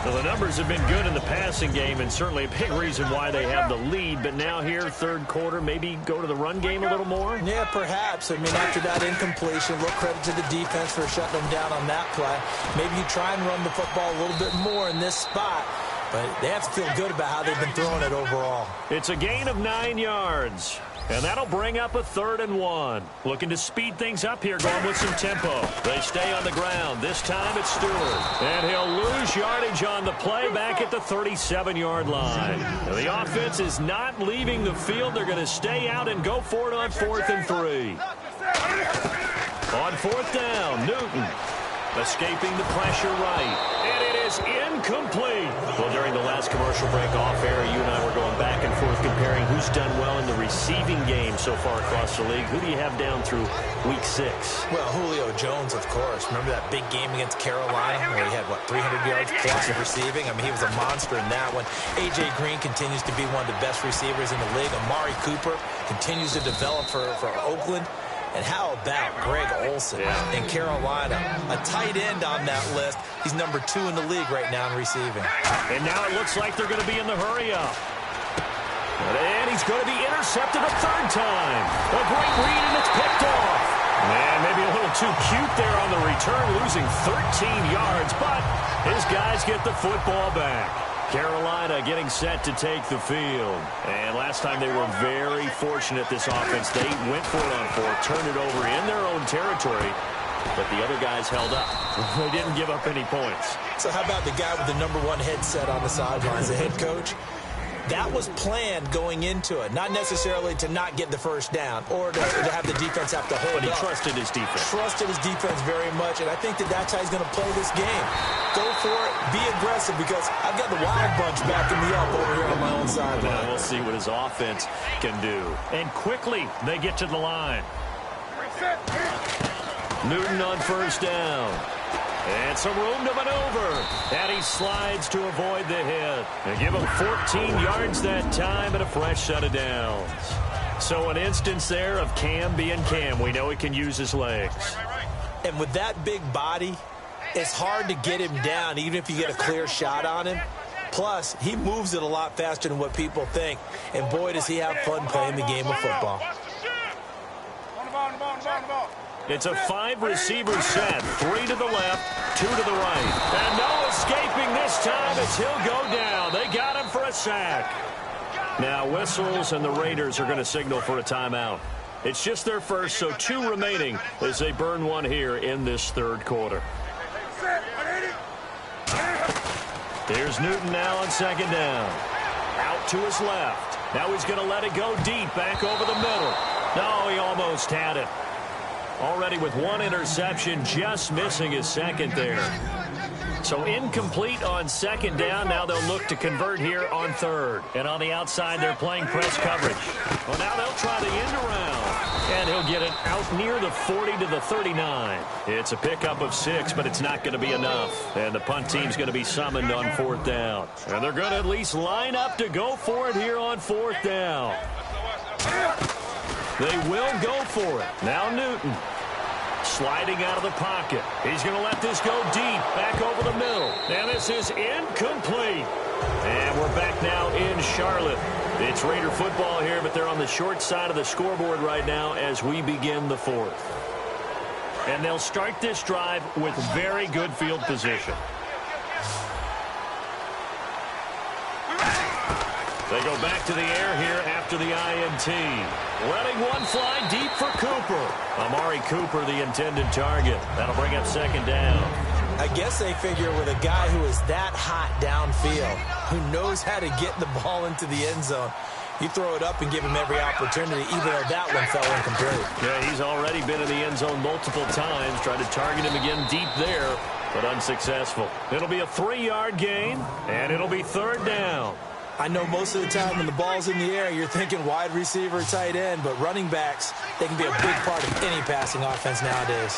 S1: Well, the numbers have been good in the passing game and certainly a big reason why they have the lead. But now here, 3rd quarter, maybe go to the run game a little more?
S2: Yeah, perhaps. I mean, after that incompletion, look, credit to the defense for shutting them down on that play. Maybe you try and run the football a little bit more in this spot. But they have to feel good about how they've been throwing it overall.
S1: It's a gain of 9 yards. And that'll bring up a 3rd and 1. Looking to speed things up here, going with some tempo. They stay on the ground. This time it's Stewart. And he'll lose yardage on the play back at the 37-yard line. Now, the offense is not leaving the field. They're going to stay out and go for it on 4th and 3. On 4th down, Newton escaping the pressure right. And it is incomplete. Well, during the last commercial break off air, you and I were going back and forth comparing who's done well in the receiving game so far across the league. Who do you have down through week 6?
S2: Well, Julio Jones, of course. Remember that big game against Carolina where he had, 300 yards plus of receiving? I mean, he was a monster in that one. A.J. Green continues to be one of the best receivers in the league. Amari Cooper continues to develop for Oakland. And how about Greg Olsen in Carolina? A tight end on that list. He's number 2 in the league right now in receiving.
S1: And now it looks like they're going to be in the hurry-up. And he's going to be intercepted a 3rd time. A great read, and it's picked off. Man, maybe a little too cute there on the return, losing 13 yards, but his guys get the football back. Carolina getting set to take the field. And last time they were very fortunate, this offense. They went for it on 4th, turned it over in their own territory, but the other guys held up. They didn't give up any points.
S2: So how about the guy with the number 1 headset on the sidelines, the head coach? That was planned going into it, not necessarily to not get the first down or to have the defense have to hold
S1: But he
S2: up.
S1: trusted his defense.
S2: Trusted his defense very much, and I think that's how he's going to play this game. Go for it, be aggressive, because I've got the Wild Bunch backing me up over here on my own sideline.
S1: Now we'll see what his offense can do. And quickly, they get to the line. Newton on 1st down. And some room to maneuver. And he slides to avoid the hit. They give him 14 yards that time and a fresh set of downs. So an instance there of Cam being Cam. We know he can use his legs.
S2: And with that big body, it's hard to get him down, even if you get a clear shot on him. Plus, he moves it a lot faster than what people think. And boy, does he have fun playing the game of football.
S1: It's a 5-receiver set. 3 to the left, 2 to the right. And no escaping this time as he'll go down. They got him for a sack. Now whistles, and the Raiders are going to signal for a timeout. It's just their first, so 2 remaining as they burn one here in this 3rd quarter. Here's Newton now on 2nd down. Out to his left. Now he's going to let it go deep, back over the middle. No, he almost had it. Already with 1 interception, just missing his 2nd there. So incomplete on second down. Now they'll look to convert here on third. And on the outside, they're playing press coverage. Well, now they'll try the end around. And he'll get it out near the 40 to the 39. It's a pickup of 6, but it's not going to be enough. And the punt team's going to be summoned on fourth down. And they're going to at least line up to go for it here on fourth down. They will go for it. Now Newton. Sliding out of the pocket. He's going to let this go deep, back over the middle. And this is incomplete. And we're back now in Charlotte. It's Raider football here, but they're on the short side of the scoreboard right now as we begin the fourth. And they'll start this drive with very good field position. They go back to the air here after the INT. Letting one fly deep for Cooper. Amari Cooper, the intended target. That'll bring up second down.
S2: I guess they figure with a guy who is that hot downfield, who knows how to get the ball into the end zone, you throw it up and give him every opportunity, even though that one fell incomplete.
S1: Yeah, he's already been in the end zone multiple times. Tried to target him again deep there, but unsuccessful. It'll be a 3-yard gain, and it'll be third down.
S2: I know most of the time when the ball's in the air, you're thinking wide receiver, tight end, but running backs, they can be a big part of any passing offense nowadays.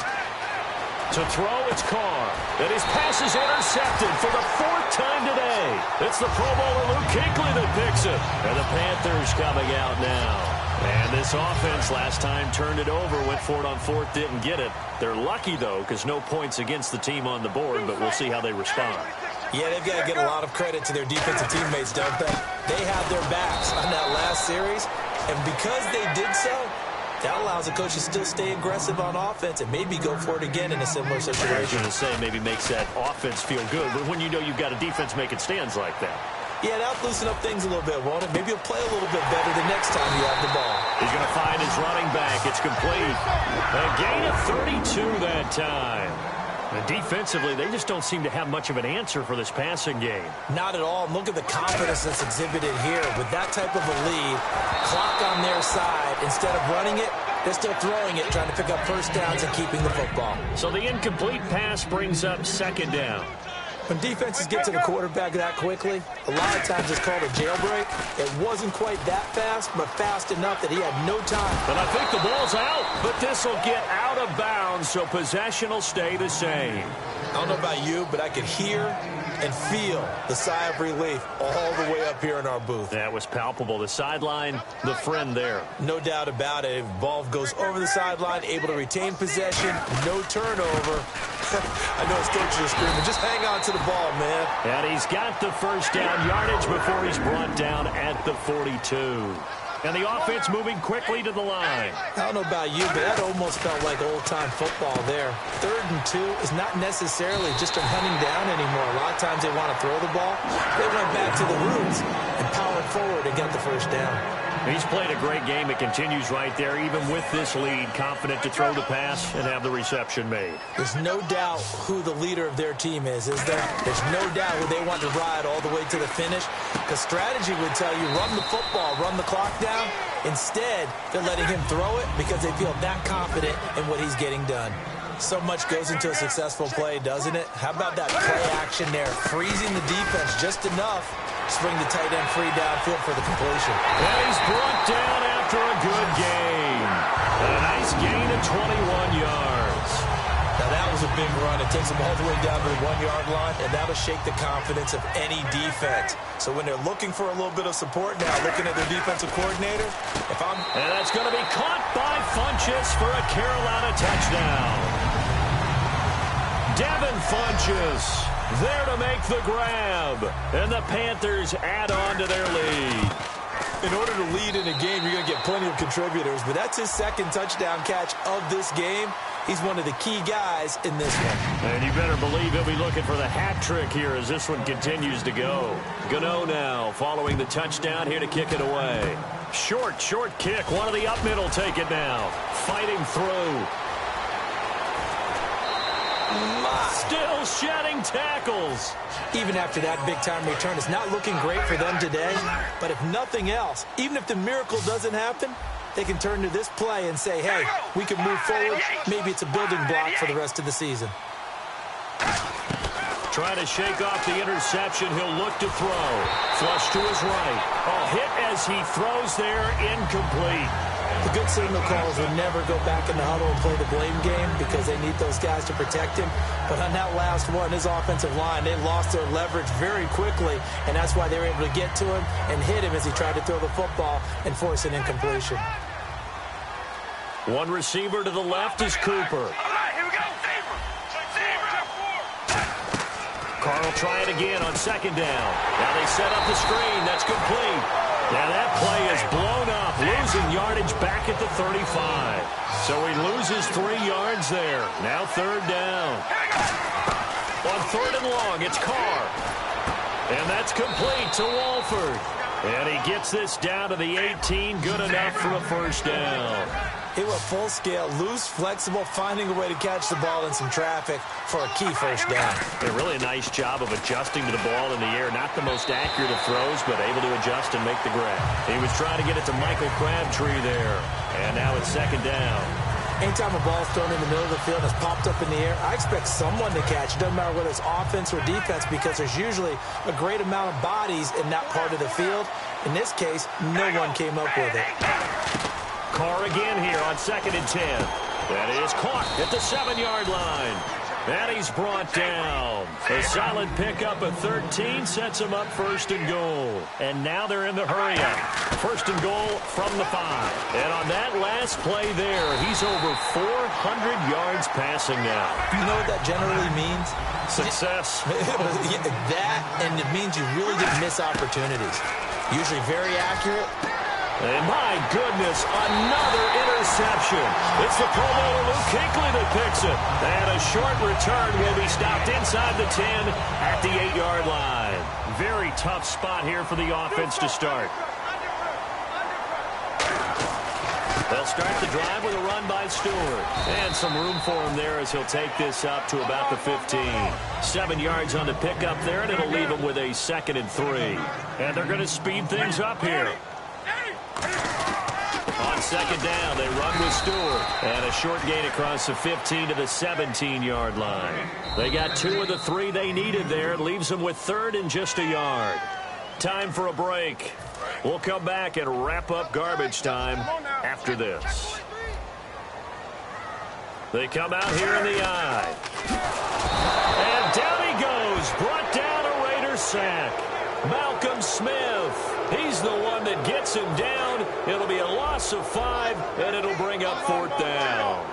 S1: To throw, it's Carr. And his pass is intercepted for the 4th time today. It's the Pro Bowler Luke Kuechly that picks it. And the Panthers coming out now. And this offense last time turned it over, went for it on 4th, didn't get it. They're lucky, though, because no points against the team on the board, but we'll see how they respond.
S2: Yeah, they've got to get a lot of credit to their defensive teammates, don't they? They had their backs on that last series, and because they did so, that allows the coach to still stay aggressive on offense and maybe go for it again in a similar situation.
S1: I was going to say maybe makes that offense feel good, but when you know you've got a defense making stands like that.
S2: Yeah, that'll loosen up things a little bit, won't it? Maybe he'll play a little bit better the next time you have the ball.
S1: He's going to find his running back. It's complete. A gain of 32 that time. And defensively, they just don't seem to have much of an answer for this passing game.
S2: Not at all. And look at the confidence that's exhibited here. With that type of a lead, clock on their side, instead of running it, they're still throwing it, trying to pick up first downs and keeping the football.
S1: So the incomplete pass brings up second down.
S2: When defenses get to the quarterback that quickly, a lot of times it's called a jailbreak. It wasn't quite that fast, but fast enough that he had no time.
S1: But I think the ball's out, but this will get out of bounds, so possession will stay the same.
S2: I don't know about you, but I could hear and feel the sigh of relief all the way up here in our booth.
S1: That was palpable. The sideline, the friend there.
S2: No doubt about it. If ball goes over the sideline, able to retain possession, no turnover. I know it's coaches are screaming, just hang on to the ball, man.
S1: And he's got the first down yardage before he's brought down at the 42. And the offense moving quickly to the line.
S2: I don't know about you, but that almost felt like old-time football there. 3rd and 2 is not necessarily just a hunting down anymore. A lot of times they want to throw the ball. They went back to the roots and powered forward and got the first down.
S1: He's played a great game. It continues right there, even with this lead, confident to throw the pass and have the reception made.
S2: There's no doubt who the leader of their team is there? There's no doubt who they want to ride all the way to the finish. Because strategy would tell you, run the football, run the clock down. Instead, they're letting him throw it because they feel that confident in what he's getting done. So much goes into a successful play, doesn't it? How about that play action there? Freezing the defense just enough. Swing the tight end free downfield for the completion.
S1: And he's brought down after a good gain. And a nice gain of 21 yards.
S2: Now that was a big run. It takes them all the way down to the 1-yard line, and that'll shake the confidence of any defense. So when they're looking for a little bit of support now, looking at their defensive coordinator,
S1: And that's going to be caught by Funchess for a Carolina touchdown. Devin Funchess there to make the grab. And the Panthers add on to their lead.
S2: In order to lead in a game, you're going to get plenty of contributors, but that's his 2nd touchdown catch of this game. He's one of the key guys in this one.
S1: And you better believe he'll be looking for the hat trick here as this one continues to go. Gano now following the touchdown here to kick it away. Short kick. One of the up middle take it now. Fighting through. Still shedding tackles.
S2: Even after that big-time return, it's not looking great for them today. But if nothing else, even if the miracle doesn't happen, they can turn to this play and say, hey, we can move forward. Maybe it's a building block for the rest of the season.
S1: trying to shake off the interception. He'll look to throw. Flush to his right. Hit as he throws there, incomplete.
S2: The good signal calls would never go back in the huddle and play the blame game because they need those guys to protect him. But on that last one, his offensive line, they lost their leverage very quickly, and that's why they were able to get to him and hit him as he tried to throw the football and force an incompletion.
S1: One receiver to the left is Cooper.
S3: All right, here we go.
S1: Carr will try it again on second down. Now they set up the screen. That's complete. Now that play is blown up, losing yardage back at the 35. So he loses 3 yards there. Now third down. On third and long, it's Carr. And that's complete to Walford. And he gets this down to the 18, good enough for a first down.
S2: He went full scale, loose, flexible, finding a way to catch the ball in some traffic for a key first down.
S1: A really nice job of adjusting to the ball in the air. Not the most accurate of throws, but able to adjust and make the grab. He was trying to get it to Michael Crabtree there. And now it's second down.
S2: Anytime a ball is thrown in the middle of the field and it's popped up in the air, I expect someone to catch. It doesn't matter whether it's offense or defense because there's usually a great amount of bodies in that part of the field. In this case, no one came up with it.
S1: Carr again here on second and 10. That is caught at the 7-yard line. And he's brought down. A solid pickup at 13 sets him up first and goal. And now they're in the hurry-up. First and goal from the 5. And on that last play there, he's over 400 yards passing now.
S2: You know what that generally means?
S1: Success.
S2: That, and it means you really didn't miss opportunities. Usually very accurate.
S1: And my goodness, another interception. It's the Pro Bowler Luke Kuechly that picks it. And a short return will be stopped inside the 10 at the 8-yard line. Very tough spot here for the offense to start. They'll start the drive with a run by Stewart. And some room for him there as he'll take this up to about the 15. 7 yards on the pickup there, and it'll leave him with a 2nd and 3. And they're going to speed things up here. On second down, they run with Stewart. And a short gain across the 15 to the 17-yard line. They got 2 of the 3 they needed there. It leaves them with 3rd and just a yard. Time for a break. We'll come back and wrap up garbage time after this. They come out here in the eye. And down he goes. Brought down a Raider sack. Malcolm Smith. He's the one that gets him down. It'll be a loss of 5, and it'll bring up 4th down.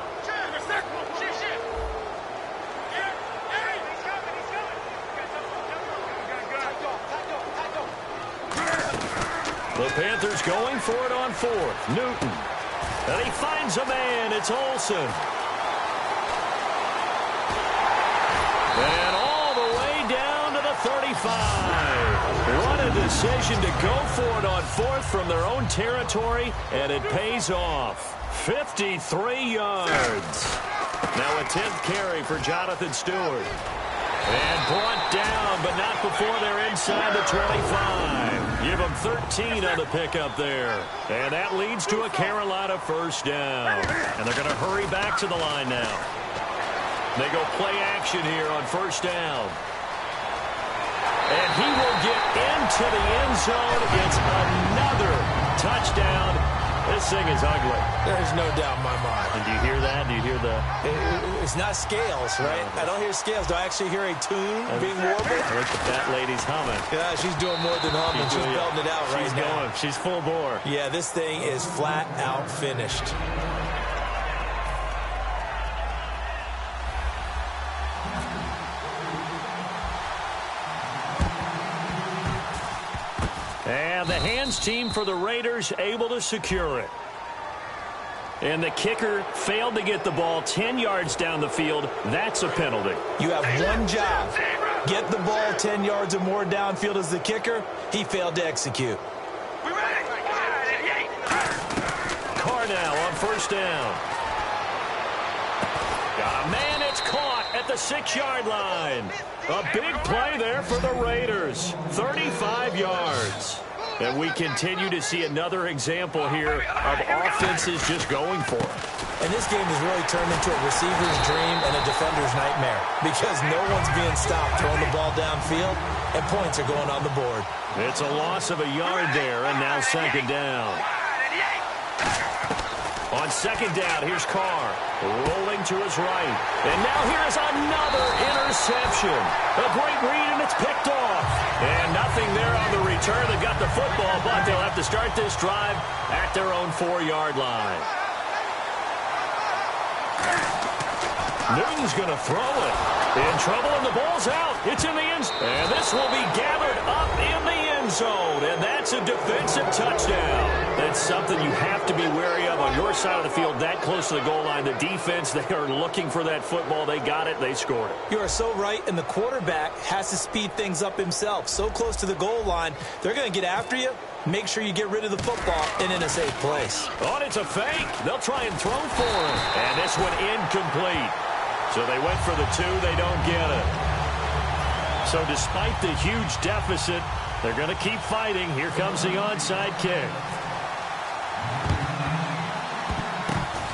S1: The Panthers going for it on 4th. Newton. And he finds a man. It's Olsen. And all the way down to the 35. What a decision to go for it on 4th from their own territory, and it pays off. 53 yards. Now a 10th carry for Jonathan Stewart. And brought down, but not before they're inside the 25. Give them 13 on the pickup there. And that leads to a Carolina first down. And they're going to hurry back to the line now. They go play action here on first down. And he will get into the end zone. It's another touchdown. This thing is ugly.
S2: There's no doubt in my mind.
S1: And do you hear that? Do you hear the...
S2: It's not scales, right?
S1: No.
S2: I don't hear scales. Do I actually hear a tune being warbled?
S1: I think the fat lady's humming.
S2: Yeah, she's doing more than humming. She's belting it out right now.
S1: She's going. She's full bore.
S2: Yeah, this thing is flat out finished.
S1: And the hands team for the Raiders able to secure it. And the kicker failed to get the ball 10 yards down the field. That's a penalty.
S2: You have one job. Get the ball 10 yards or more downfield as the kicker. He failed to execute.
S1: Carr now on first down. Got a man. It's caught at the 6-yard line. A big play there for the Raiders. 35 yards. And we continue to see another example here of offenses just going for it.
S2: And this game has really turned into a receiver's dream and a defender's nightmare because no one's being stopped throwing the ball downfield, and points are going on the board.
S1: It's a loss of a yard there, and now second down. On second down, here's Carr, rolling to his right. And now here's another interception. A great read, and it's picked off. And nothing there on the return. They've got the football, but they'll have to start this drive at their own 4-yard line. Newton's going to throw it. In trouble, and the ball's out. It's in the end zone. And this will be gathered up in the end zone. And that's a defensive touchdown. That's something you have to be wary of on your side of the field, that close to the goal line. The defense, they are looking for that football. They got it. They scored it.
S2: You are so right, and the quarterback has to speed things up himself. So close to the goal line, they're going to get after you. Make sure you get rid of the football and in a safe place.
S1: Oh, it's a fake. They'll try and throw for him. And this one incomplete. So they went for the 2. They don't get it. So despite the huge deficit, they're going to keep fighting. Here comes the onside kick.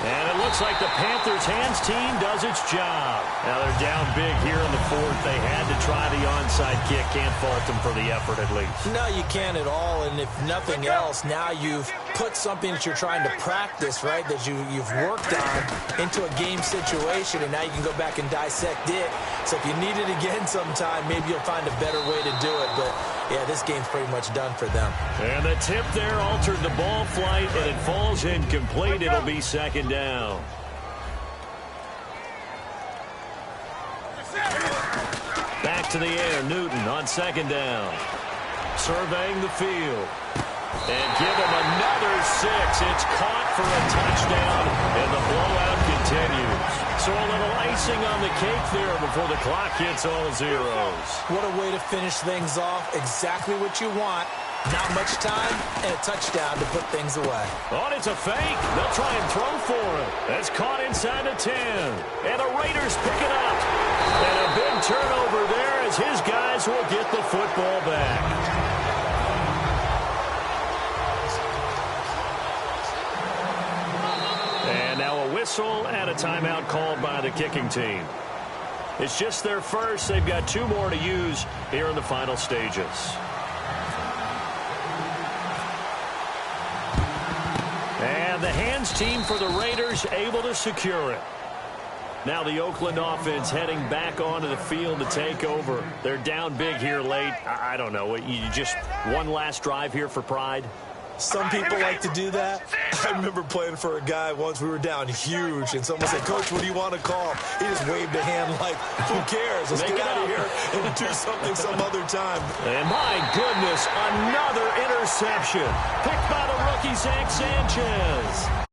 S1: And it looks like the Panthers' hands team does its job. Now they're down big here in the 4th. They had to try the onside kick. Can't fault them for the effort at least.
S2: No, you can't at all. And if nothing else, now you've put something that you're trying to practice, right, that you've worked on into a game situation, and now you can go back and dissect it. So if you need it again sometime, maybe you'll find a better way to do it. But, yeah, this game's pretty much done for them.
S1: And the tip there altered the ball flight, and it falls incomplete. It'll be second down. Back to the air, Newton on second down. Surveying the field. And give him another 6. It's caught for a touchdown, and the blowout continues. So a little icing on the cake there before the clock hits all zeros.
S2: What a way to finish things off. Exactly what you want. Not much time and a touchdown to put things away.
S1: Oh, it's a fake. They'll try and throw for him. That's caught inside the 10. And the Raiders pick it up. And a big turnover there as his guys will get the football back. And now a whistle and a timeout called by the kicking team. It's just their first. They've got 2 more to use here in the final stages. And the hands team for the Raiders able to secure it. Now the Oakland offense heading back onto the field to take over. They're down big here late. I don't know. You just one last drive here for pride?
S2: Some people like to do that. I remember playing for a guy once. We were down huge, and someone said, "Coach, what do you want to call?" He just waved a hand like, who cares? Let's get out of here and do something some other time.
S1: And my goodness, another interception. Picked by the rookie, Zach Sanchez.